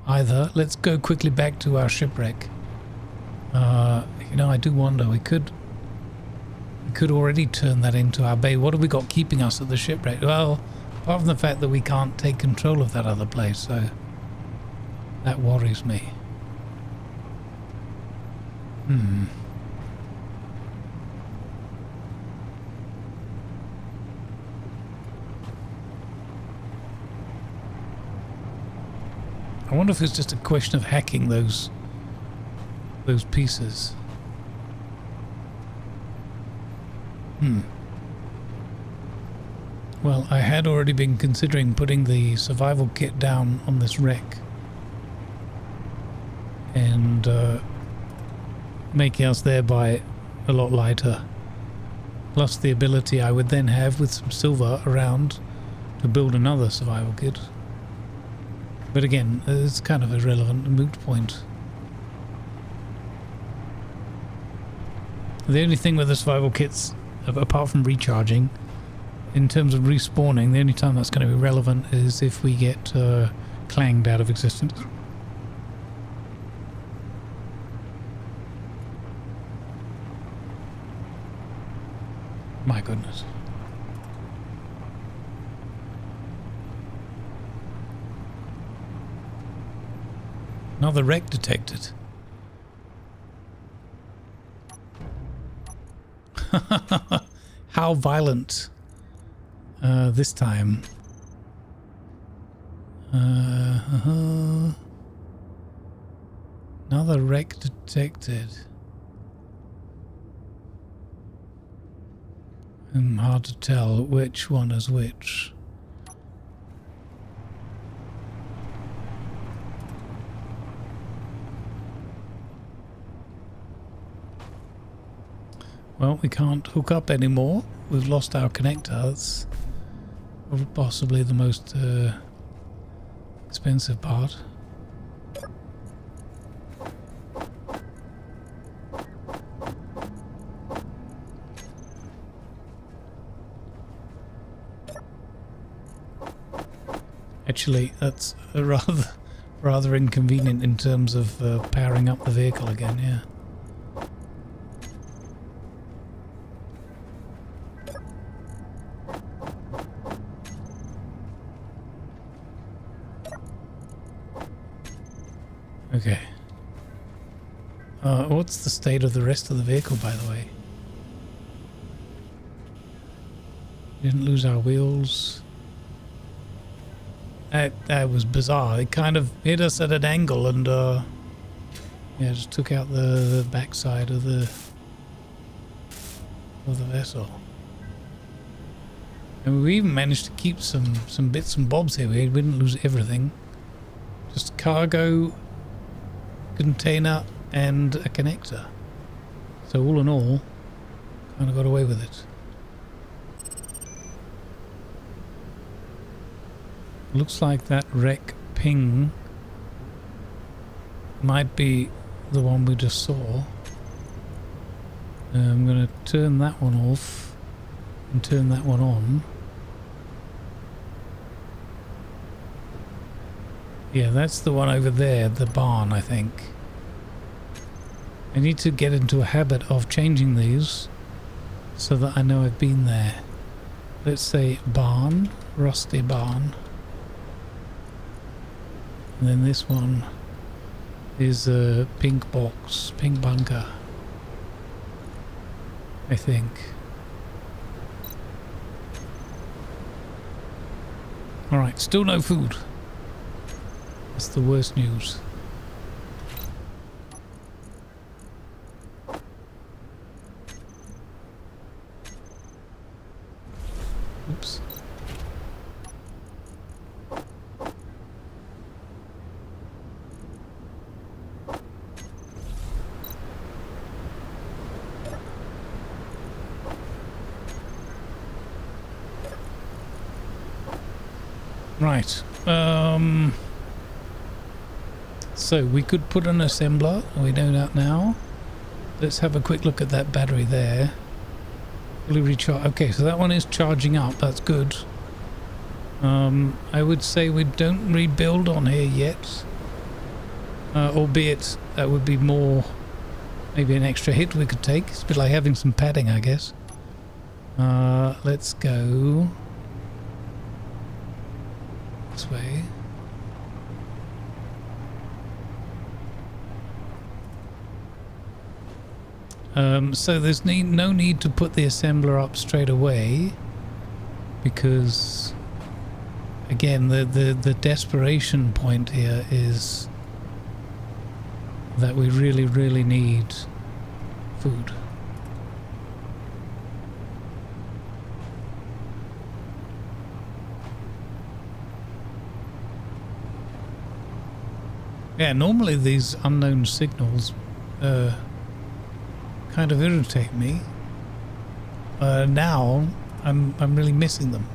either. Let's go quickly back to our shipwreck. You know, I do wonder, we could already turn that into our bay. What have we got keeping us at the shipwreck? Well, apart from the fact that we can't take control of that other place, so that worries me. I wonder if it's just a question of hacking those pieces. Well, I had already been considering putting the survival kit down on this wreck and making us thereby a lot lighter. Plus the ability I would then have with some silver around to build another survival kit. But again, it's kind of irrelevant, a moot point. The only thing with the survival kits, apart from recharging, in terms of respawning, the only time that's going to be relevant is if we get clanged out of existence. My goodness. Another wreck detected. How violent this time. Another wreck detected. Hard to tell which one is which. Well, we can't hook up anymore. We've lost our connector. That's possibly the most expensive part. Actually, that's a rather inconvenient in terms of powering up the vehicle again, yeah. Okay. What's the state of the rest of the vehicle, by the way? Didn't lose our wheels. That was bizarre. It kind of hit us at an angle and yeah, just took out the backside of the vessel. And we even managed to keep some bits and bobs here. We didn't lose everything. Just cargo, container, and a connector. So all in all, kind of got away with it. Looks like that wreck ping might be the one we just saw. I'm going to turn that one off and turn that one on. Yeah, that's the one over there, the barn, I think. I need to get into a habit of changing these so that I know I've been there. Let's say barn, rusty barn. And then this one is a pink box, pink bunker, I think. Alright, still no food. That's the worst news. Oops. Right. So we could put an assembler. We know that now. Let's have a quick look at that battery there. Fully recharge. Okay, so that one is charging up. That's good. I would say we don't rebuild on here yet. Albeit that would be more, maybe an extra hit we could take. It's a bit like having some padding, I guess. Let's go this way. So there's no need to put the assembler up straight away, because again the desperation point here is that we really need food. Yeah, normally these unknown signals kind of irritate me. Now I'm really missing them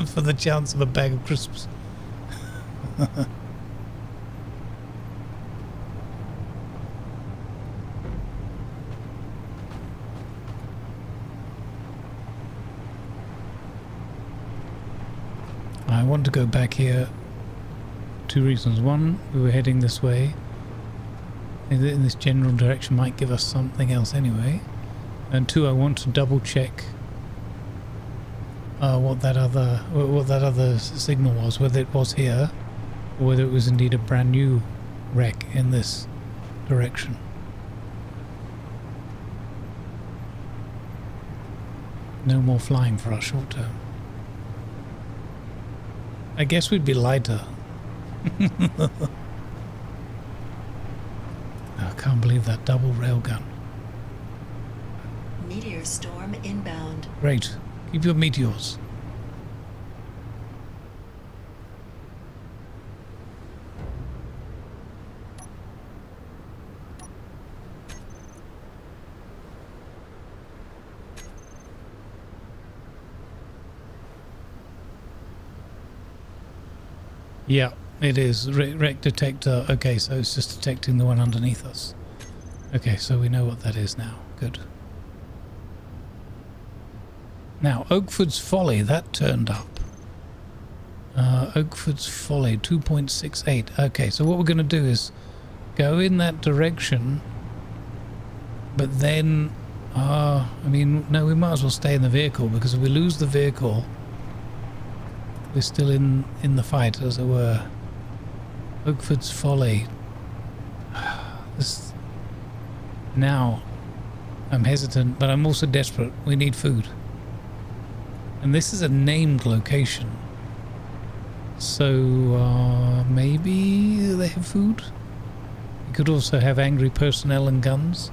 for the chance of a bag of crisps. I want to go back here. Two reasons. One, we were heading this way. In this general direction might give us something else anyway. And two, I want to double check what that other signal was, whether it was here or whether it was indeed a brand new wreck in this direction. No more flying for us short term. I guess we'd be lighter. Can't believe that double railgun. Meteor storm inbound. Great. Keep your meteors. Yeah, it is. Wreck detector. Okay, so it's just detecting the one underneath us. Okay, so we know what that is now. Good. Now, Oakford's Folly, that turned up. Oakford's Folly, 2.68. Okay, so what we're going to do is go in that direction, but then, I mean, no, we might as well stay in the vehicle, because if we lose the vehicle, we're still in the fight, as it were. Oakford's Folly. This, now, I'm hesitant, but I'm also desperate. We need food. And this is a named location. So, maybe they have food? You could also have angry personnel and guns.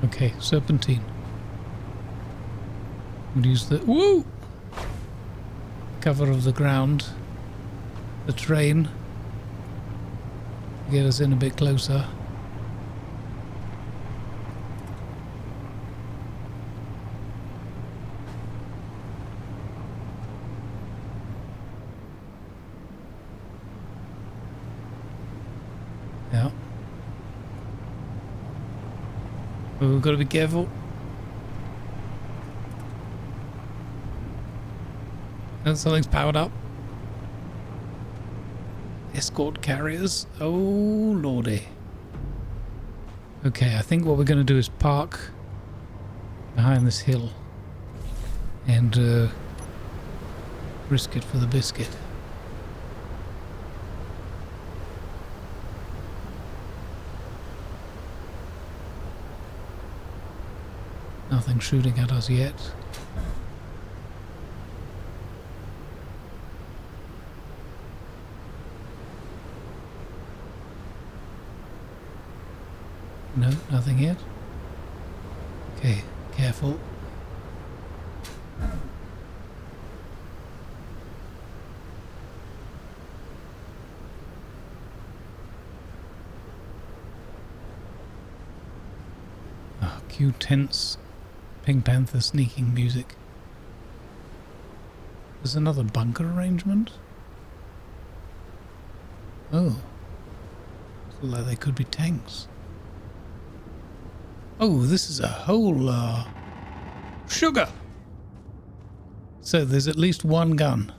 Okay, serpentine. We'll use the cover of the ground, the terrain, get us in a bit closer. Yeah. But we've got to be careful. And something's powered up. Escort carriers. Oh lordy. Okay, I think what we're going to do is park behind this hill and risk it for the biscuit. Nothing shooting at us yet. No, nothing yet. Okay, careful. Oh, cue tense Pink Panther sneaking music. There's another bunker arrangement. Oh. So like they could be tanks. Oh, this is a whole sugar. So there's at least one gun.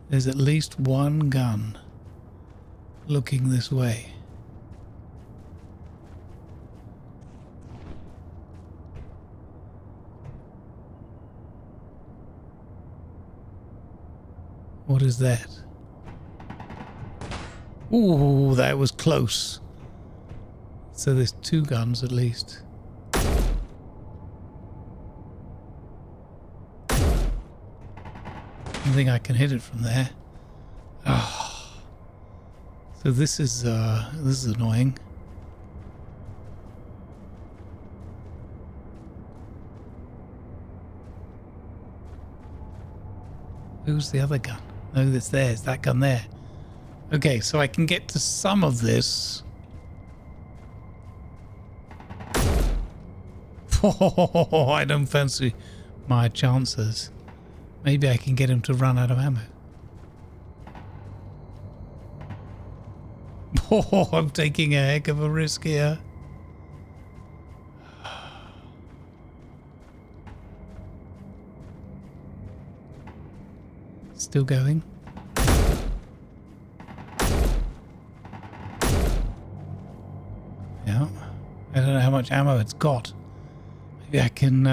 There's at least one gun looking this way. What is that? Ooh, that was close. So there's two guns at least. I don't think I can hit it from there. Oh. So this is annoying. Who's the other gun? No, that's there. It's that gun there. Okay, so I can get to some of this. Oh, I don't fancy my chances. Maybe I can get him to run out of ammo. Oh, I'm taking a heck of a risk here. Still going. Yeah. I don't know how much ammo it's got. Maybe I can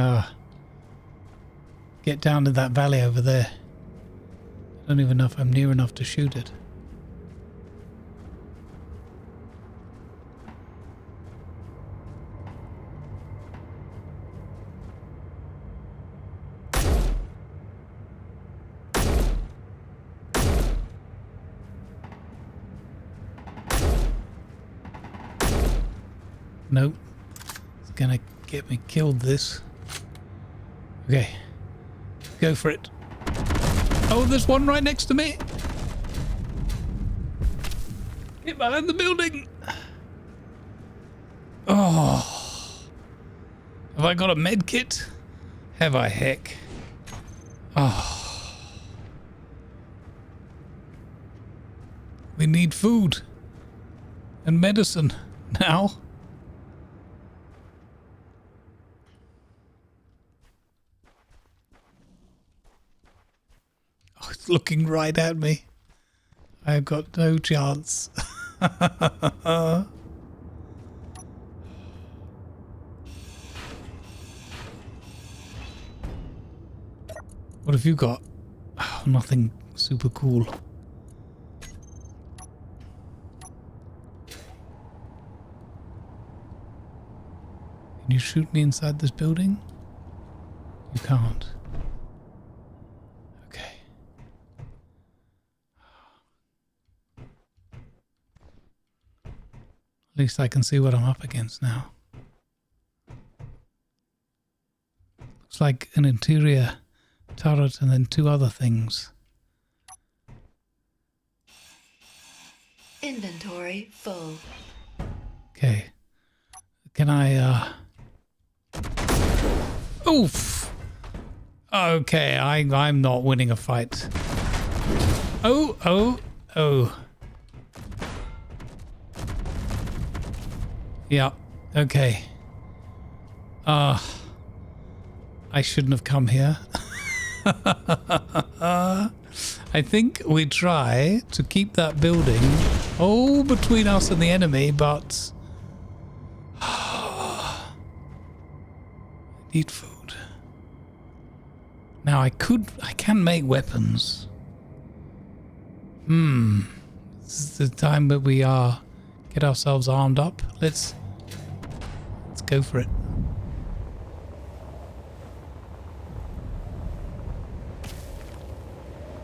get down to that valley over there. I don't even know if I'm near enough to shoot it. Nope. It's gonna get me killed, this. Okay. Go for it. Oh, there's one right next to me. Get behind the building. Oh. Have I got a med kit? Have I, heck? Oh. We need food. And medicine. Now. Oh, it's looking right at me. I've got no chance. What have you got? Oh, nothing super cool. Can you shoot me inside this building? You can't. Okay. At least I can see what I'm up against now. Looks like an interior turret and then two other things. Inventory full. Okay. Can I, Oof! Okay, I'm not winning a fight. Oh. Yeah, okay. I shouldn't have come here. I think we try to keep that building between us and the enemy, but I need food. Now I can make weapons. This is the time that we get ourselves armed up. Let's go for it.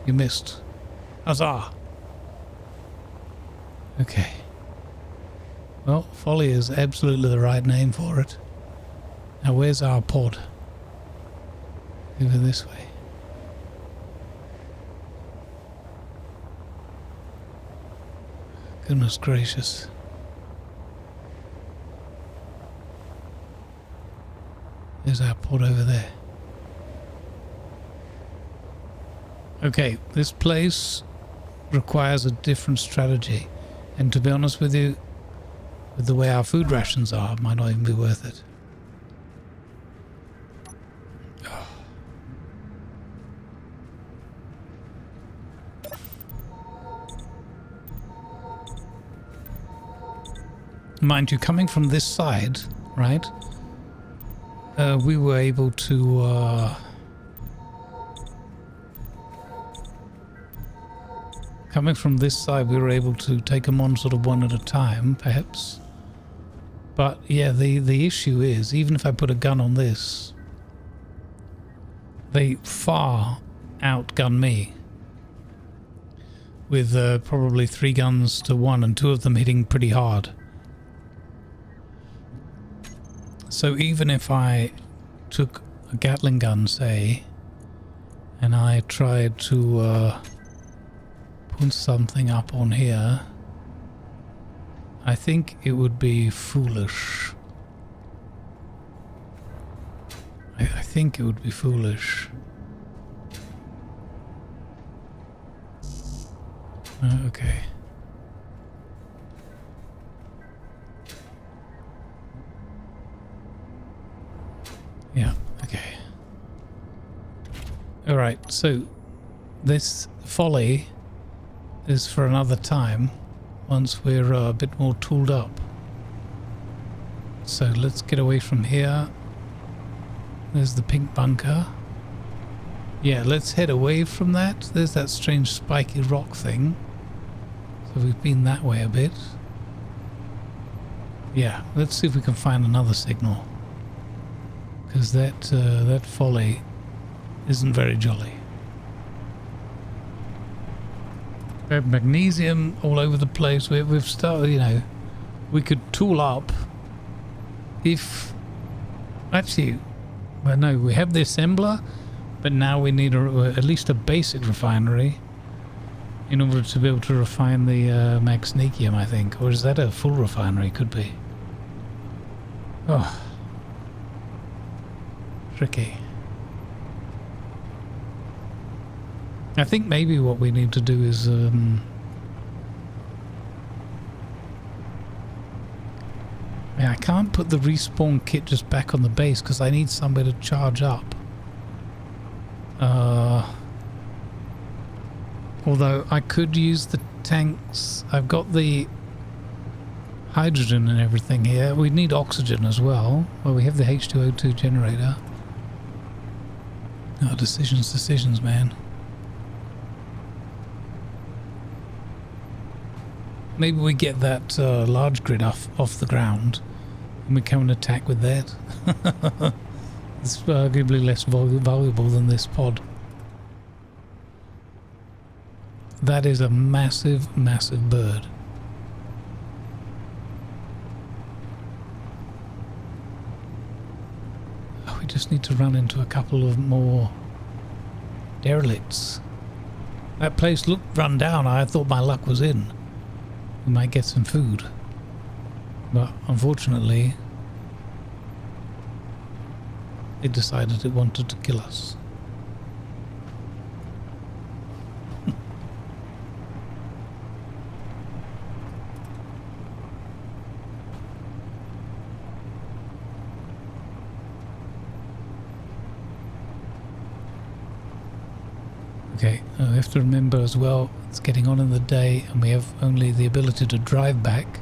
You missed. Huzzah! Okay. Well, folly is absolutely the right name for it. Now where's our pod? Over this way. Goodness gracious. There's our pod over there. Okay, this place requires a different strategy. And to be honest with you, with the way our food rations are, it might not even be worth it. Mind you, coming from this side, right? We were able to coming from this side, we were able to take them on sort of one at a time, perhaps. But yeah, the issue is, even if I put a gun on this, they far outgun me. With probably 3 guns to 1 and 2 of them hitting pretty hard. So even if I took a Gatling gun, say, and I tried to put something up on here, I think it would be foolish. I think it would be foolish. Okay. Yeah, okay. Alright, so this folly is for another time once we're a bit more tooled up. So let's get away from here. There's the pink bunker. Yeah, let's head away from that. There's that strange spiky rock thing. So we've been that way a bit. Yeah, let's see if we can find another signal. Because that folly isn't very jolly. We have magnesium all over the place. We've started, you know, we could tool up if... Actually, well, no, we have the assembler, but now we need at least a basic refinery in order to be able to refine the magnesium, I think. Or is that a full refinery? Could be. Oh. Tricky. I think maybe what we need to do is I can't put the respawn kit just back on the base because I need somewhere to charge up. Although I could use the tanks. I've got the hydrogen and everything here. We need oxygen as well. Well, we have the H2O2 generator. Oh, decisions, man. Maybe we get that large grid off the ground and we come and attack with that. It's arguably less valuable than this pod. That is a massive, massive bird. Oh, we just need to run into a couple of more derelicts. That place looked run down. I thought my luck was in. We might get some food. But unfortunately, it decided it wanted to kill us. Okay, we have to remember as well, it's getting on in the day and we have only the ability to drive back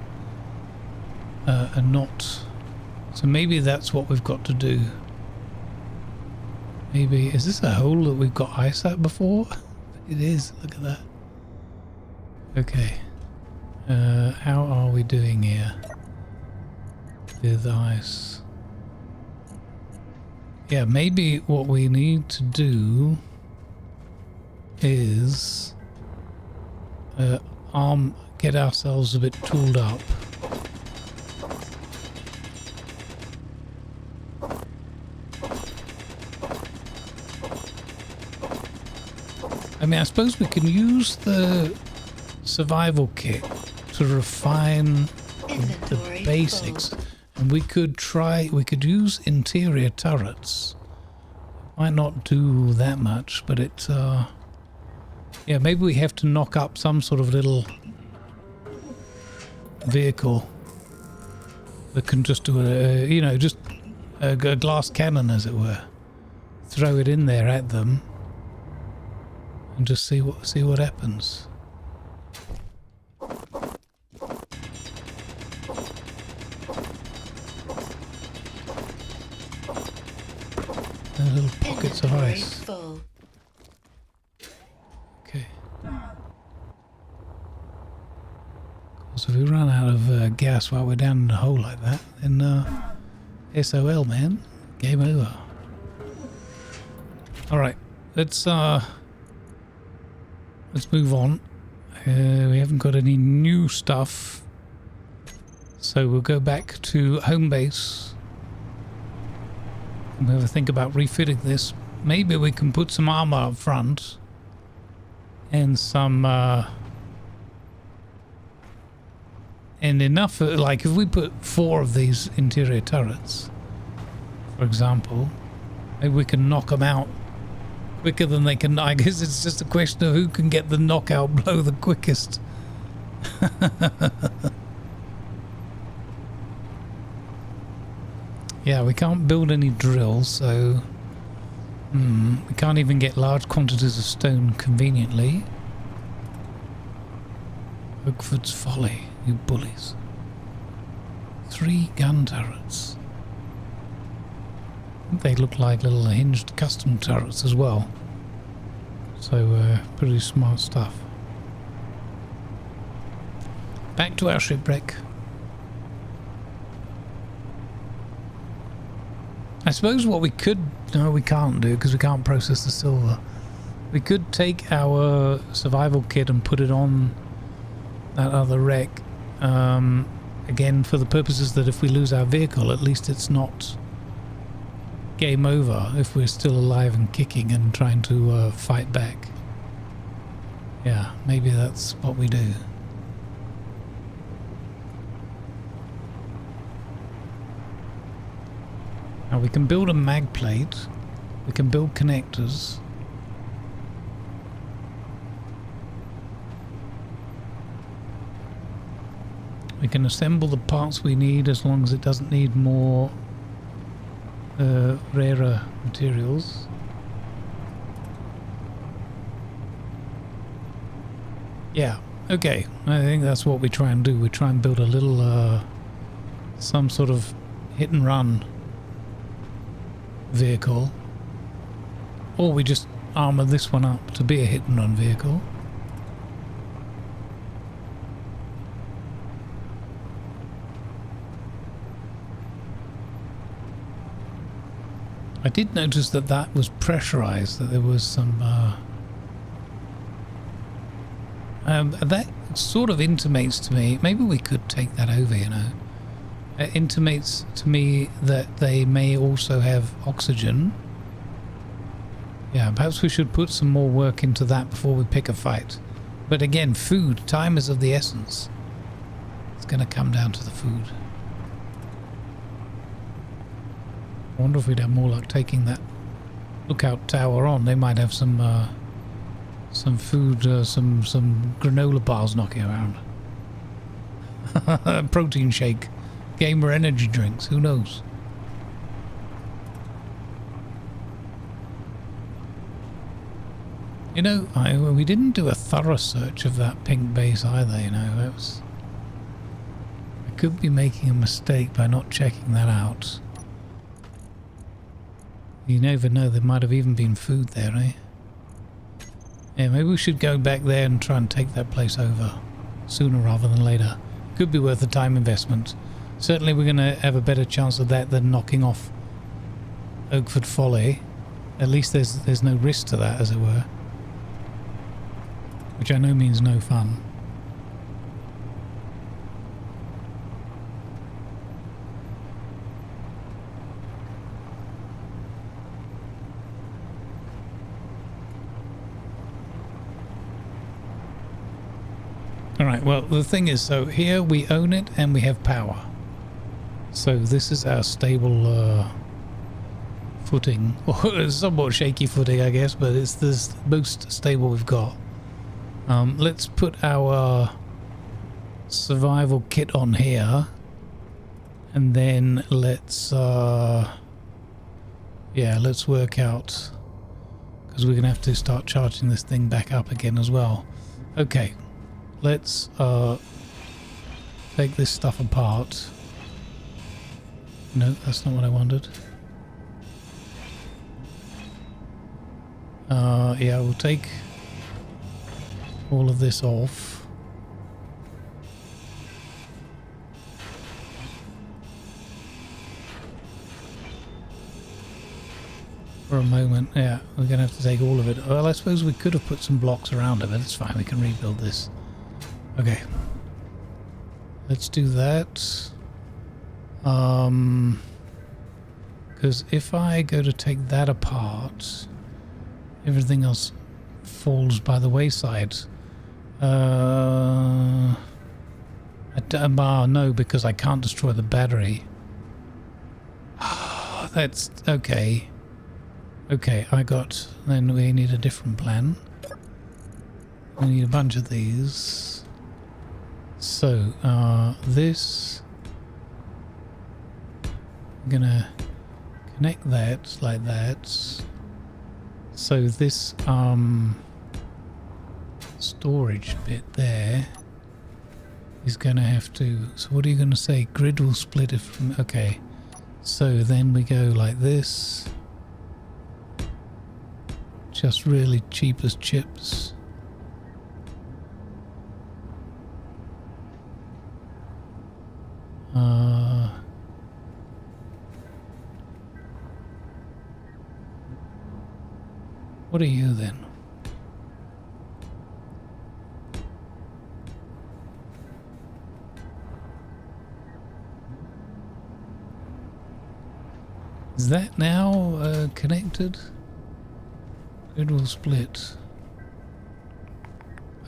and not... So maybe that's what we've got to do. Maybe... Is this a hole that we've got ice at before? It is, look at that. Okay. How are we doing here with ice? Yeah, maybe what we need to do is get ourselves a bit tooled up. I mean, I suppose we can use the survival kit to refine the basics, and we could use interior turrets. Might not do that much, but it's yeah, maybe we have to knock up some sort of little vehicle that can just do a, you know, just a glass cannon, as it were. Throw it in there at them and just see what happens. There are little pockets of ice. So if we run out of gas while we're down in a hole like that, then SOL, man, game over. All right, let's move on. We haven't got any new stuff, so we'll go back to home base. We'll have a think about refitting this. Maybe we can put some armor up front and some. And enough, like if we put 4 of these interior turrets, for example, maybe we can knock them out quicker than they can. I guess it's just a question of who can get the knockout blow the quickest. Yeah, we can't build any drills, so we can't even get large quantities of stone conveniently. Oakford's Folly. You bullies. 3 gun turrets. They look like little hinged custom turrets as well. So pretty smart stuff. Back to our shipwreck. I suppose what we could... No, we can't do because we can't process the silver. We could take our survival kit and put it on that other wreck. Again, for the purposes that if we lose our vehicle, at least it's not game over if we're still alive and kicking and trying to fight back. Yeah, maybe that's what we do. Now we can build a mag plate. We can build connectors. We can assemble the parts we need as long as it doesn't need more rarer materials. Yeah, okay. I think that's what we try and do. We try and build a little some sort of hit and run vehicle, or we just armor this one up to be a hit and run vehicle. I did notice that that was pressurized, that there was some that sort of intimates to me, maybe we could take that over, you know. It intimates to me that they may also have oxygen. Yeah, perhaps we should put some more work into that before we pick a fight. But again, food, time is of the essence. It's going to come down to the food. I wonder if we'd have more luck taking that lookout tower on. They might have some food, some granola bars knocking around. Protein shake. Gamer energy drinks, who knows? You know, we didn't do a thorough search of that pink base either, you know. That was... I could be making a mistake by not checking that out. You never know, there might have even been food there, eh? Yeah, maybe we should go back there and try and take that place over sooner rather than later. Could be worth the time investment. Certainly we're going to have a better chance of that than knocking off Oakford Folly. At least there's no risk to that, as it were. Which I know means no fun. Alright, well the thing is, so here we own it and we have power. So this is our stable footing, or somewhat shaky footing I guess, but it's the most stable we've got. Let's put our survival kit on here, and then let's yeah, let's work out, because we're gonna have to start charging this thing back up again as well. Okay, let's take this stuff apart. No, that's not what I wanted. Yeah, we'll take all of this off. For a moment, yeah, we're going to have to take all of it. Well, I suppose we could have put some blocks around it, but it's fine, we can rebuild this. Okay. Let's do that. Because if I go to take that apart, everything else falls by the wayside. No, because I can't destroy the battery. That's okay. Okay, then we need a different plan. We need a bunch of these. So, this, I'm gonna connect that like that. So this storage bit there is gonna have to, so what are you gonna say? Grid will split it from, okay. So then we go like this. Just really cheap as chips. What are you then? Is that now connected? Grid will split.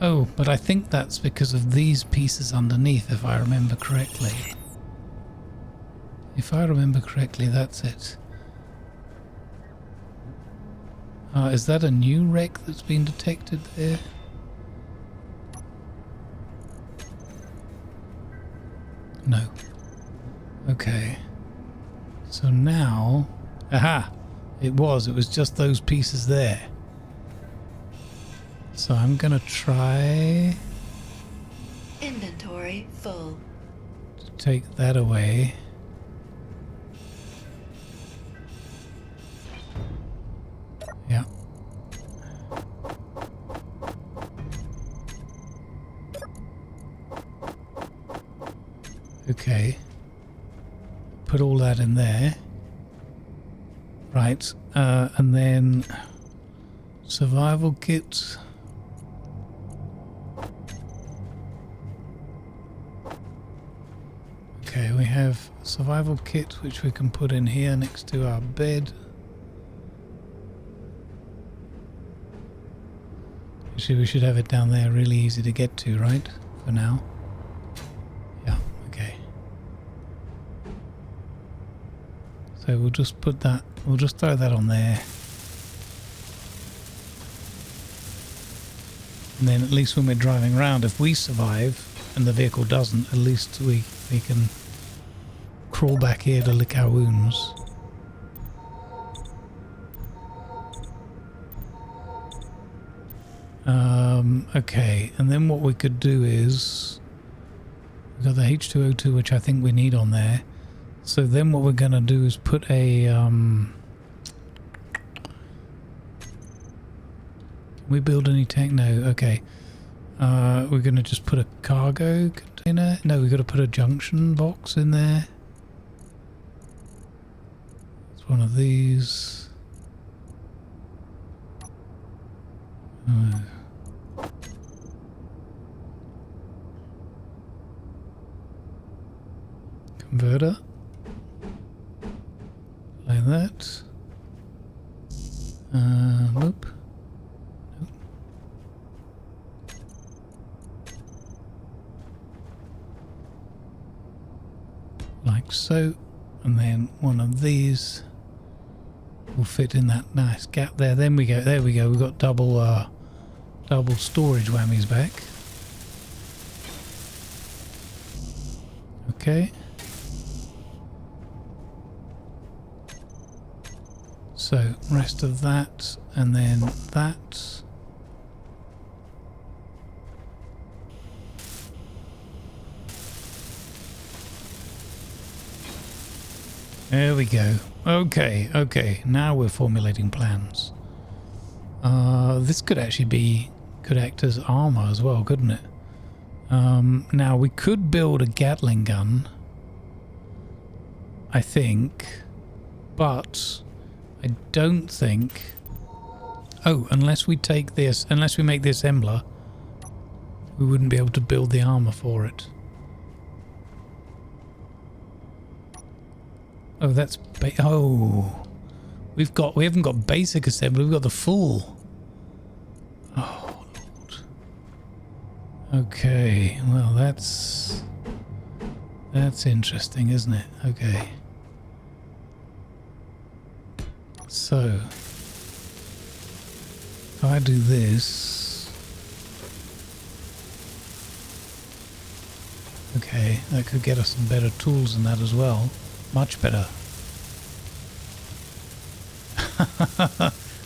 Oh, but I think that's because of these pieces underneath, if I remember correctly. If I remember correctly, that's it. Is that a new wreck that's been detected there? No. Okay. So now... Aha! It was just those pieces there. So I'm gonna try... Inventory full. to take that away. Yeah. Okay. Put all that in there. Right. And then survival kit. Okay, we have survival kit which we can put in here next to our bed. Actually, we should have it down there, really easy to get to, right? For now. Yeah, okay. So we'll just put that, we'll just throw that on there. And then at least when we're driving around, if we survive and the vehicle doesn't, at least we can crawl back here to lick our wounds. Okay, and then what we could do is we've got the H2O2, which I think we need on there. So then what we're going to do is put a can we build any tank? No. Okay. We're going to just put a cargo container. No, we've got to put a junction box in there. It's one of these. Converter. Like that. Nope. Like so, and then one of these will fit in that nice gap there. Then we go, there we go, we've got double storage whammies back. Okay. So rest of that, and then that. There we go. Okay, okay. Now we're formulating plans. This could actually could act as armor as well, couldn't it? Now we could build a Gatling gun, I think, but I don't think... Oh, unless we take this, unless we make the assembler, we wouldn't be able to build the armor for it. Oh, that's we haven't got basic assembly, we've got the full. Oh Lord. Okay, well that's interesting, isn't it? Okay. So if I do this, okay, that could get us some better tools than that as well. Much better.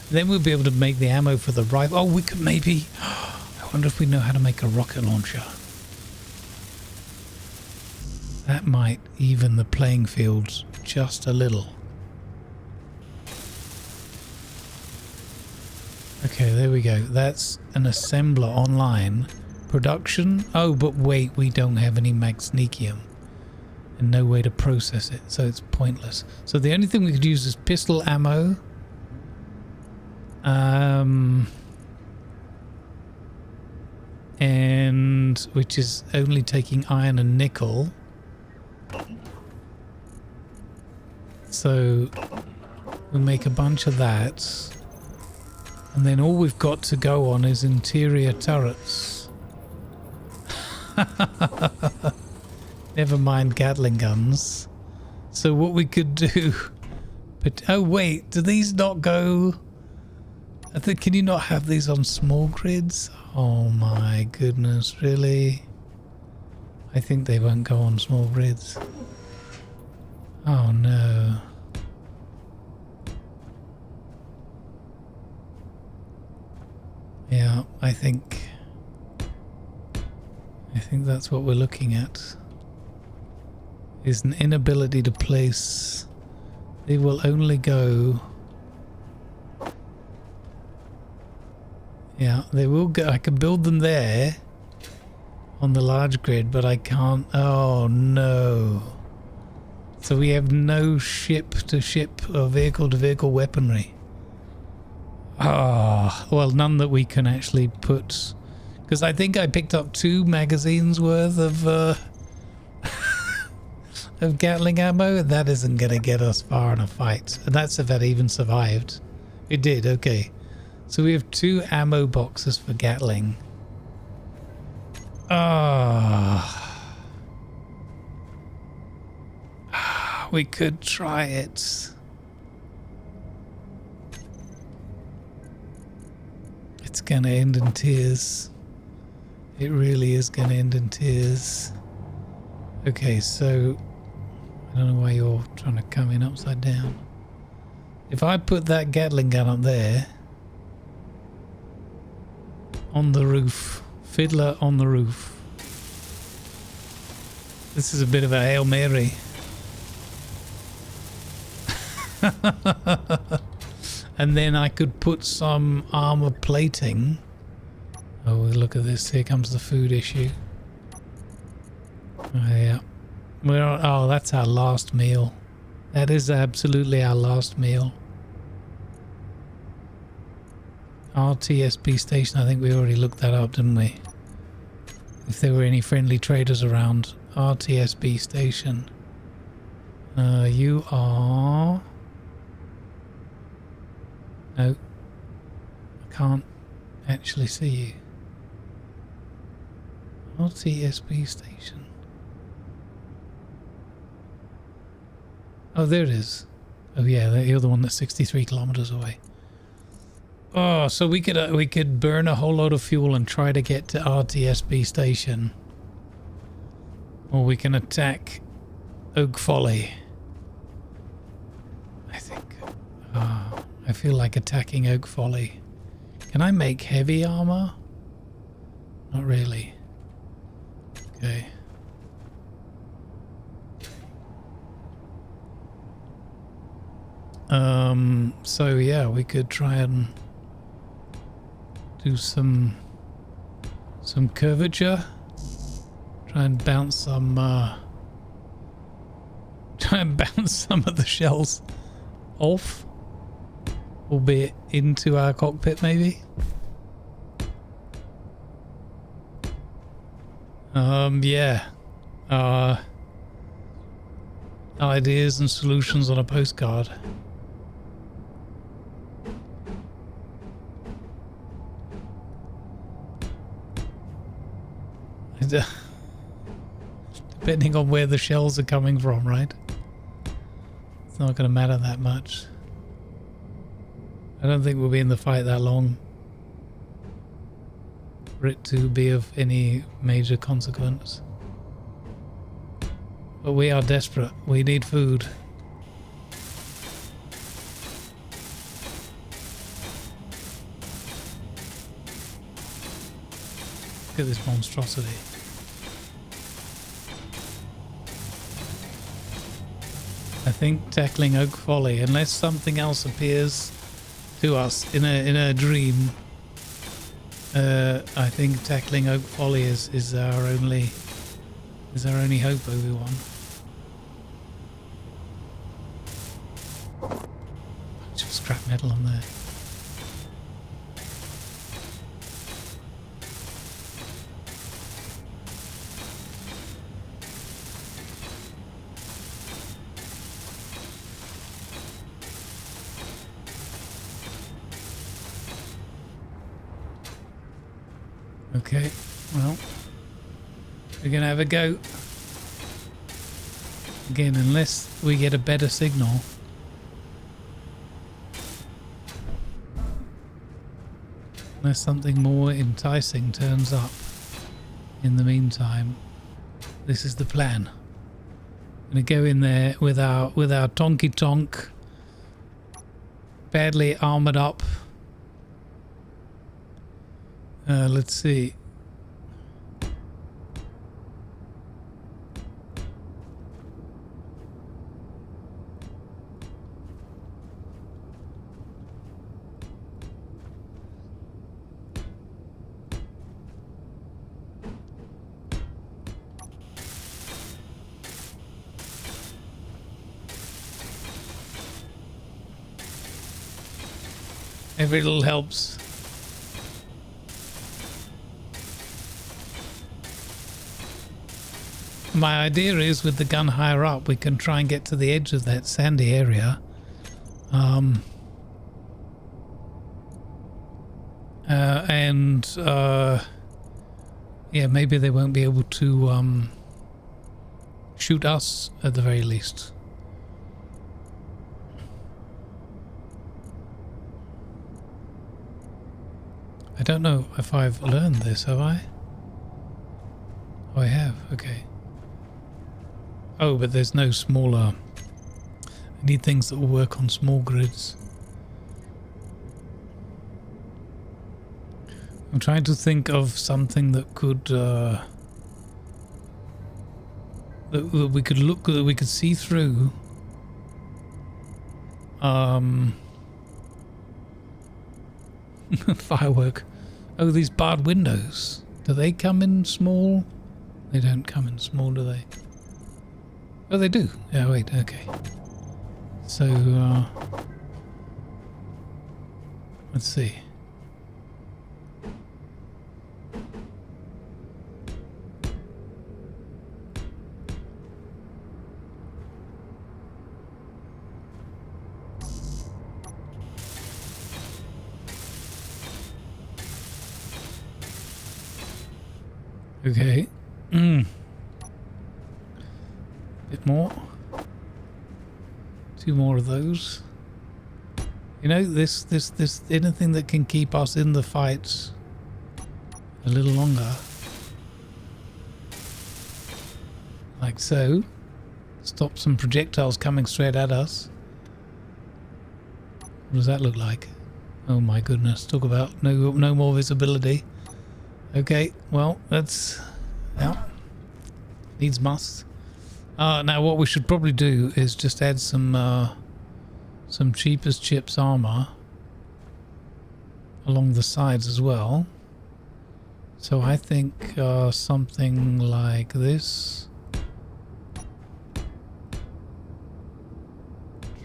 Then we'll be able to make the ammo for the rifle. Oh, we could maybe... I wonder if we know how to make a rocket launcher. That might even the playing fields just a little. Okay, there we go. That's an assembler online. Production? Oh, but wait, we don't have any magnesium. And no way to process it, so it's pointless. So the only thing we could use is pistol ammo. And which is only taking iron and nickel. So We'll make a bunch of that. And then all we've got to go on is interior turrets. Never mind Gatling guns. So what we could do... But oh wait, do these not go... I think, can you not have these on small grids? Oh my goodness, really? I think they won't go on small grids. Oh no. Yeah, I think that's what we're looking at. Is an inability to place. They will only go. Yeah, they will go. I can build them there on the large grid, but I can't. Oh no. So we have no ship-to-ship or vehicle-to-vehicle weaponry. Ah, well, none that we can actually put, because I think I picked up 2 magazines worth of of Gatling ammo, and that isn't going to get us far in a fight. And that's if that even survived. It did, okay. So we have 2 ammo boxes for Gatling. We could try it. It's gonna end in tears. It really is gonna end in tears. Okay, so I don't know why you're trying to come in upside down. If I put that Gatling gun up there on the roof, Fiddler on the roof. This is a bit of a Hail Mary. And then I could put some armor plating. Oh, look at this. Here comes the food issue. Oh, yeah. Oh, that's our last meal. That is absolutely our last meal. RTSB station. I think we already looked that up, didn't we? If there were any friendly traders around. RTSB station. You are... No, I can't actually see you. LTSB station. Oh, there it is. Oh yeah, you're the one that's 63 kilometers away. Oh, so we could burn a whole load of fuel and try to get to RTSB station, or we can attack Oak Folly. I think. I feel like attacking Oak Folly. Can I make heavy armor? Not really. Okay. So yeah, we could try and do some curvature. Try and bounce some of the shells off. Albeit into our cockpit, maybe. Yeah. Ideas and solutions on a postcard. Depending on where the shells are coming from, right? It's not going to matter that much. I don't think we'll be in the fight that long for it to be of any major consequence. But we are desperate. We need food. Look at this monstrosity. I think tackling Oak Folly, unless something else appears to us in a dream, I think tackling Oak Folly is our only hope, Obi-Wan. Bunch of scrap metal on there. Okay, well, we're gonna have a go. Again, unless we get a better signal. Unless something more enticing turns up. In the meantime, this is the plan. I'm gonna go in there with our tonky tonk, badly armored up. Let's see. Every little helps. My idea is with the gun higher up, we can try and get to the edge of that sandy area. Yeah, maybe they won't be able to shoot us at the very least. I don't know if I've learned this, have I? Oh, I have, okay. Oh, but there's no smaller... I need things that will work on small grids. I'm trying to think of something that could... that we could look, that we could see through. Firework. Oh, these barred windows. Do they come in small? They don't come in small, do they? Oh, they do. Yeah, wait, okay. So, let's see. Okay. Bit more. 2 more of those. You know, this anything that can keep us in the fights a little longer. Like so. Stop some projectiles coming straight at us. What does that look like? Oh my goodness, talk about no more visibility. Okay, well, that's... yeah. Needs must. Now what we should probably do is just add some cheap as chips armor along the sides as well. So I think something like this.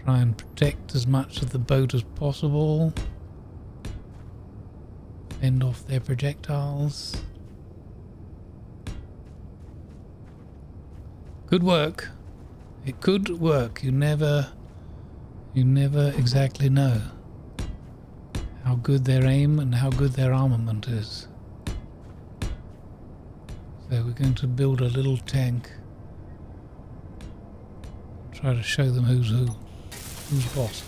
Try and protect as much of the boat as possible. Fend off their projectiles. Could work. It could work. You never exactly know how good their aim and how good their armament is. So we're going to build a little tank. Try to show them who's who. Who's boss.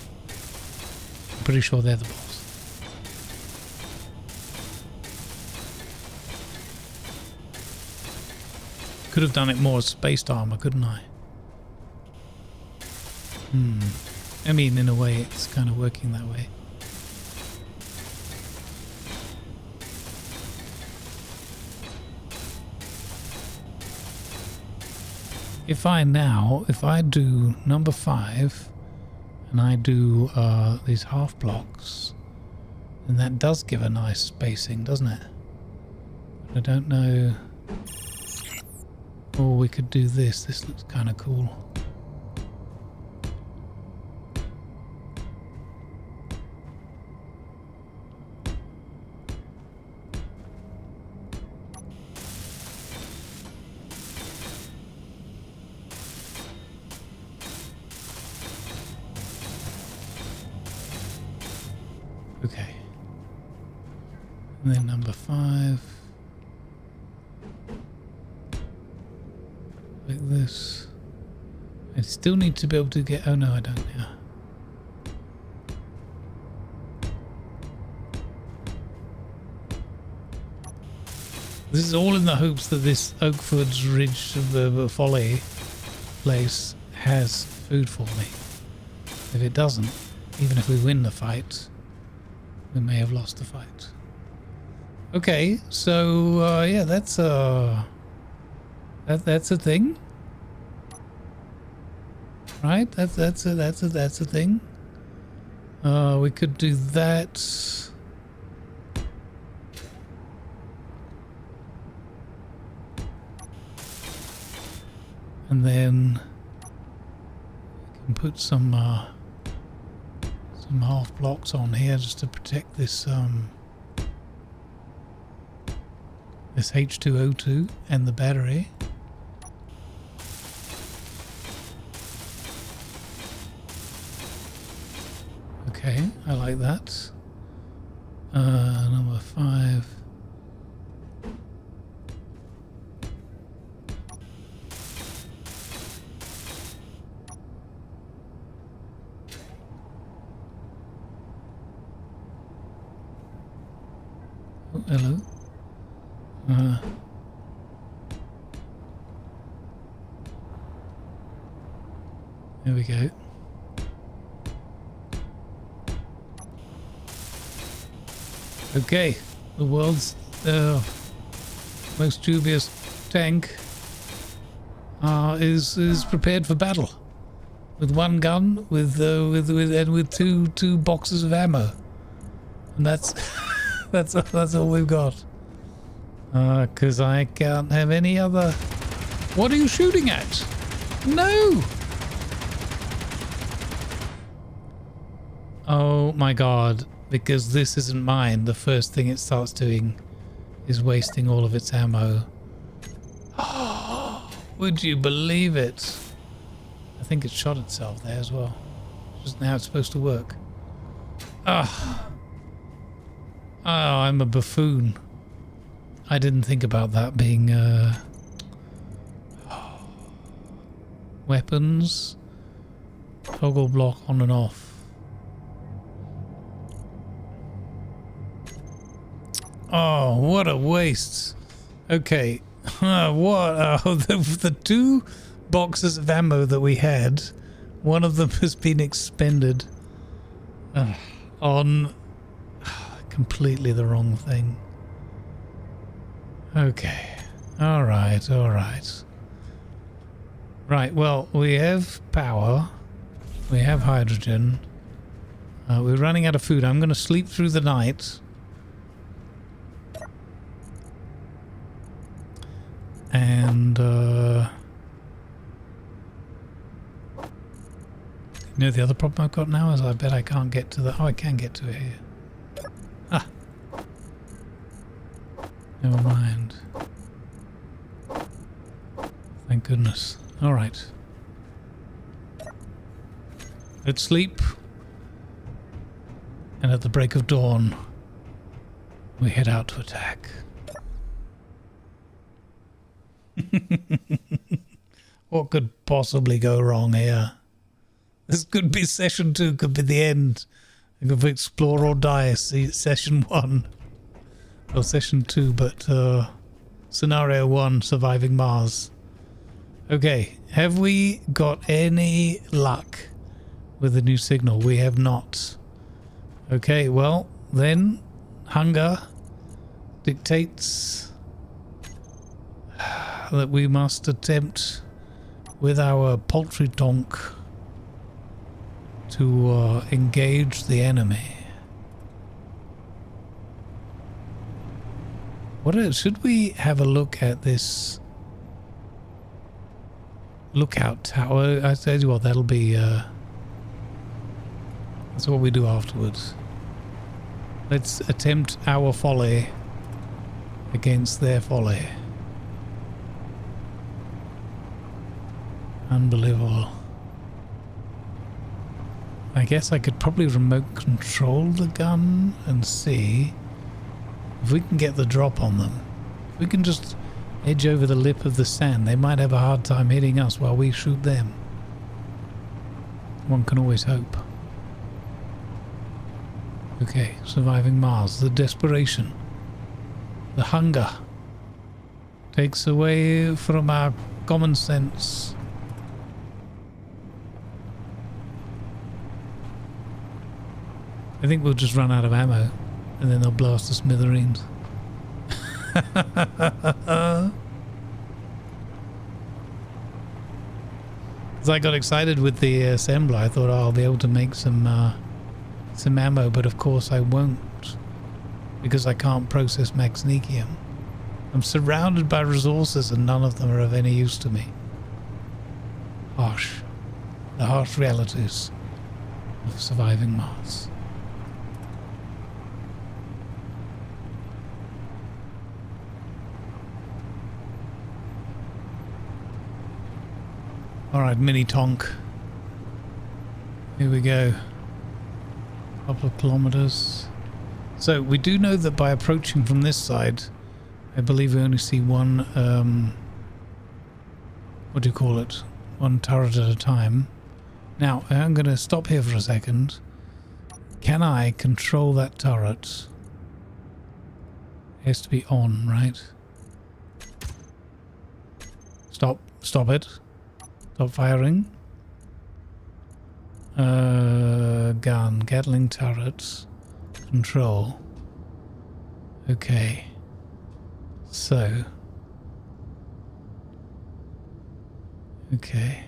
I'm pretty sure they're the boss. Could have done it more as spaced armor, couldn't I? I mean, in a way, it's kind of working that way. If I do number 5 and I do these half blocks, then that does give a nice spacing, doesn't it? But I don't know. Or we could do this. This looks kind of cool. Okay. And then number 5. this. I still need to be able to get... Oh no, I don't. Yeah. This is all in the hopes that this Oakford's Ridge Folly place has food for me. If it doesn't, even if we win the fight, we may have lost the fight. Okay, so yeah, that's a thing, right? That's a thing. We could do that. And then we can put some half blocks on here just to protect this this H2O2 and the battery. Okay, I like that. Number 5. Oh, hello. There we go. Okay, the world's most dubious tank is prepared for battle with one gun, with two boxes of ammo, and that's that's all we've got. Because I can't have any other. What are you shooting at? No! Oh my god. Because this isn't mine, the first thing it starts doing is wasting all of its ammo. Oh, would you believe it? I think it shot itself there as well. Just now it's supposed to work. Ah. Oh, I'm a buffoon. I didn't think about that being weapons. Toggle block on and off. Oh, what a waste. Okay. What? Oh, the 2 boxes of ammo that we had, one of them has been expended on completely the wrong thing. Okay. All right. All right. Right. Well, we have power. We have hydrogen. We're running out of food. I'm going to sleep through the night. And you know, the other problem I've got now is I bet I can't get to the... Oh, I can get to it here. Ah. Never mind. Thank goodness. All right. Let's sleep. And at the break of dawn, we head out to attack. What could possibly go wrong here? This could be session 2, could be the end. It could be explore or die, session 1. Or session 2, but scenario 1, surviving Mars. Okay, have we got any luck with the new signal? We have not. Okay, well, then hunger dictates that we must attempt with our poultry tonk to engage the enemy. What else? Should we have a look at this lookout tower? I tell you what, that'll be that's what we do afterwards. Let's attempt our folly against their folly. Unbelievable. I guess I could probably remote control the gun and see if we can get the drop on them. If we can just edge over the lip of the sand. They might have a hard time hitting us while we shoot them. One can always hope. Okay, surviving Mars. The desperation. The hunger. Takes away from our common sense. I think we'll just run out of ammo and then they'll blow us to smithereens. As I got excited with the assembler, I thought, oh, I'll be able to make some ammo, but of course I won't, because I can't process magnesium. I'm surrounded by resources and none of them are of any use to me. Harsh. The harsh realities of surviving Mars. Alright, mini tonk. Here we go. Couple of kilometers. So we do know that by approaching from this side, I believe we only see one, what do you call it? One turret at a time. Now, I'm going to stop here for a second. Can I control that turret? It has to be on, right? Stop it. Stop firing. Gun, Gatling turret, control. Okay. So. Okay.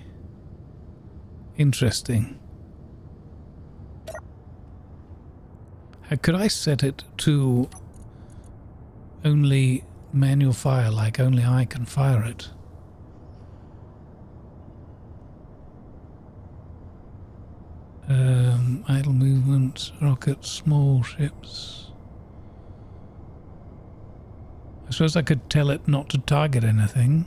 Interesting. Could I set it to only manual fire, like only I can fire it? Idle movement, rockets, small ships. I suppose I could tell it not to target anything.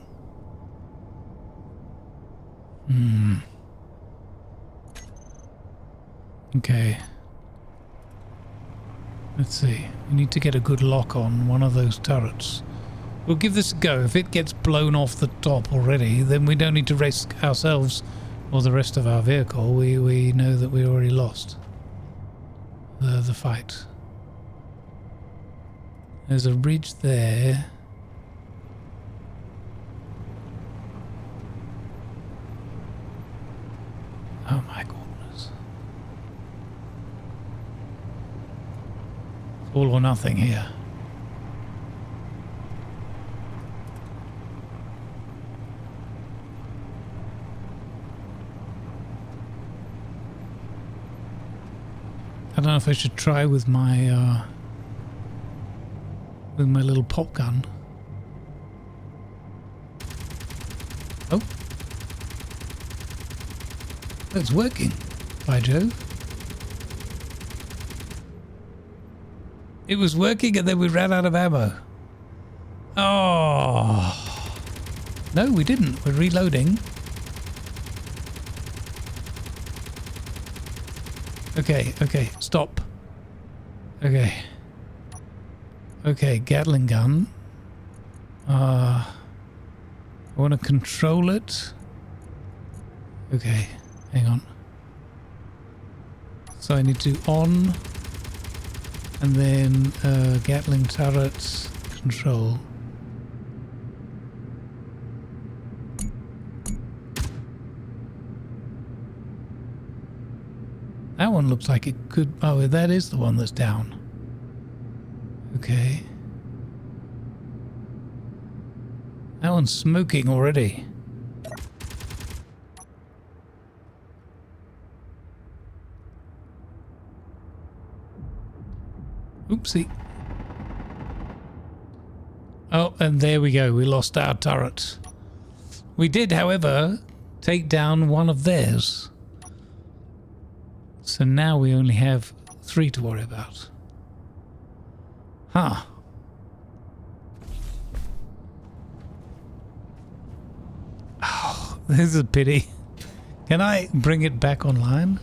Okay. Let's see. We need to get a good lock on one of those turrets. We'll give this a go. If it gets blown off the top already, then we don't need to risk ourselves or the rest of our vehicle. We know that we already lost the fight. There's a ridge there. Oh my goodness. It's all or nothing here. I don't know if I should try with my little pop gun. Oh, it's working. By Jove! It was working, and then we ran out of ammo. Oh no, we didn't. We're reloading. Okay, stop. Okay, Gatling gun. I want to control it. Okay, hang on. So I need to on, and then Gatling turrets, control. That one looks like it could... Oh, that is the one that's down. Okay. That one's smoking already. Oopsie. Oh, and there we go. We lost our turret. We did, however, take down one of theirs. So now we only have 3 to worry about. Huh. Oh, this is a pity. Can I bring it back online?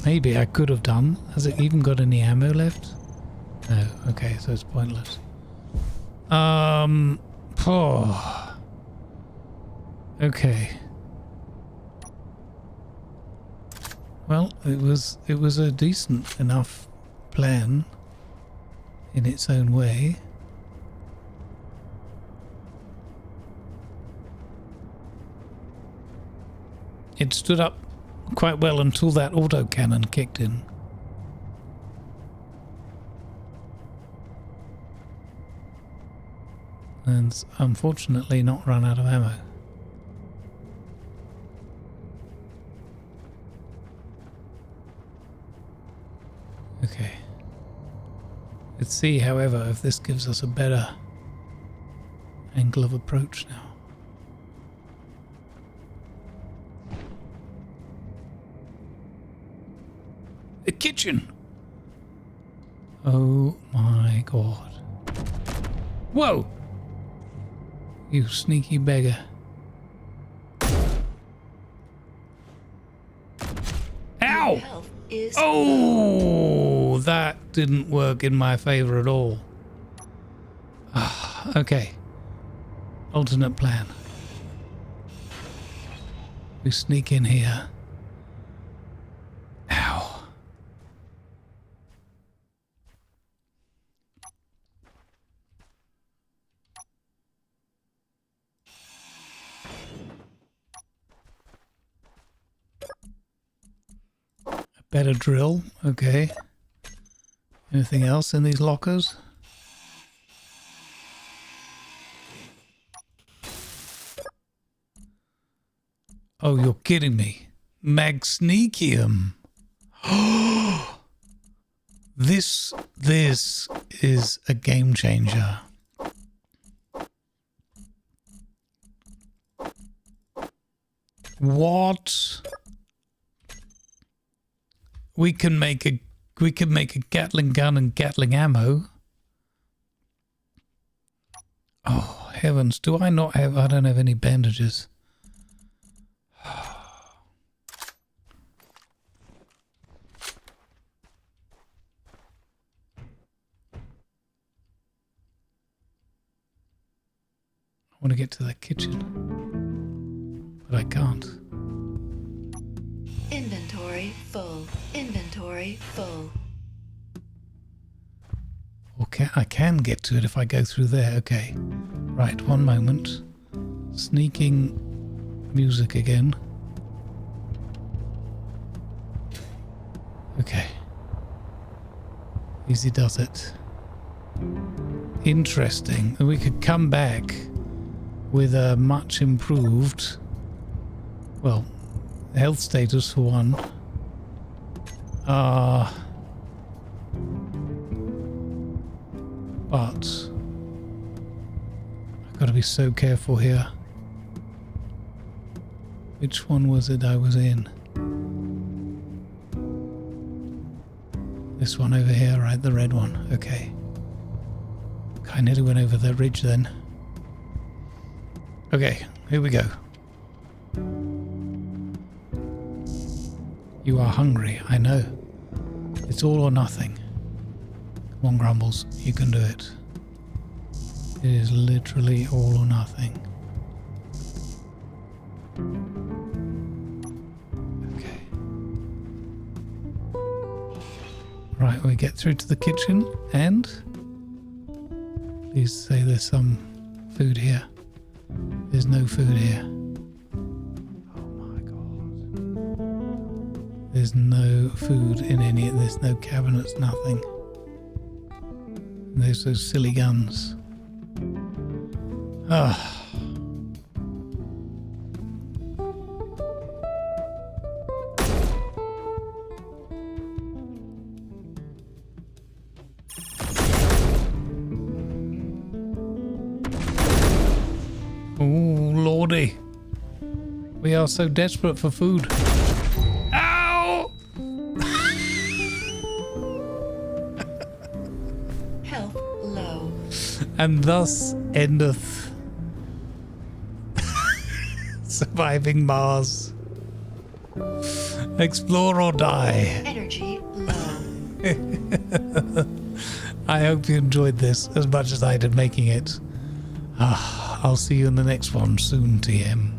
Maybe I could have done. Has it even got any ammo left? No. Okay, so it's pointless. Oh. Okay. Well, it was a decent enough plan in its own way. It stood up quite well until that autocannon kicked in. And unfortunately not run out of ammo. Okay. Let's see, however, if this gives us a better angle of approach now. The kitchen! Oh my god. Whoa! You sneaky beggar. Ow! Your health is Oh, that didn't work in my favor at all. Okay. Alternate plan. We sneak in here. Ow. Better drill, okay. Anything else in these lockers? Oh, you're kidding me. Magsneakium. This is a game changer. What? We can make a Gatling gun and Gatling ammo. Oh heavens! Do I not have? I don't have any bandages. I want to get to that kitchen, but I can't. inventory full. Inventory full. Okay, I can get to it if I go through there. Okay. Right, one moment. Sneaking music again. Okay. Easy does it. Interesting. We could come back with a much improved, well, health status for one. But I've got to be so careful here. Which one was it I was in? This one over here, right? The red one. Okay. I nearly went over the ridge then. Okay, here we go. You are hungry, I know. It's all or nothing. Come on, Grumbles, you can do it. It is literally all or nothing. Okay. Right, we get through to the kitchen and please say there's some food here. There's no food here. Oh my god. There's no food in any, there's no cabinets, nothing. And there's those silly guns. Ah. Oh, lordy. We are so desperate for food. Ow! Health low. And thus endeth surviving Mars. Explore or die. Energy low. I hope you enjoyed this as much as I did making it. I'll see you in the next one soon, TM.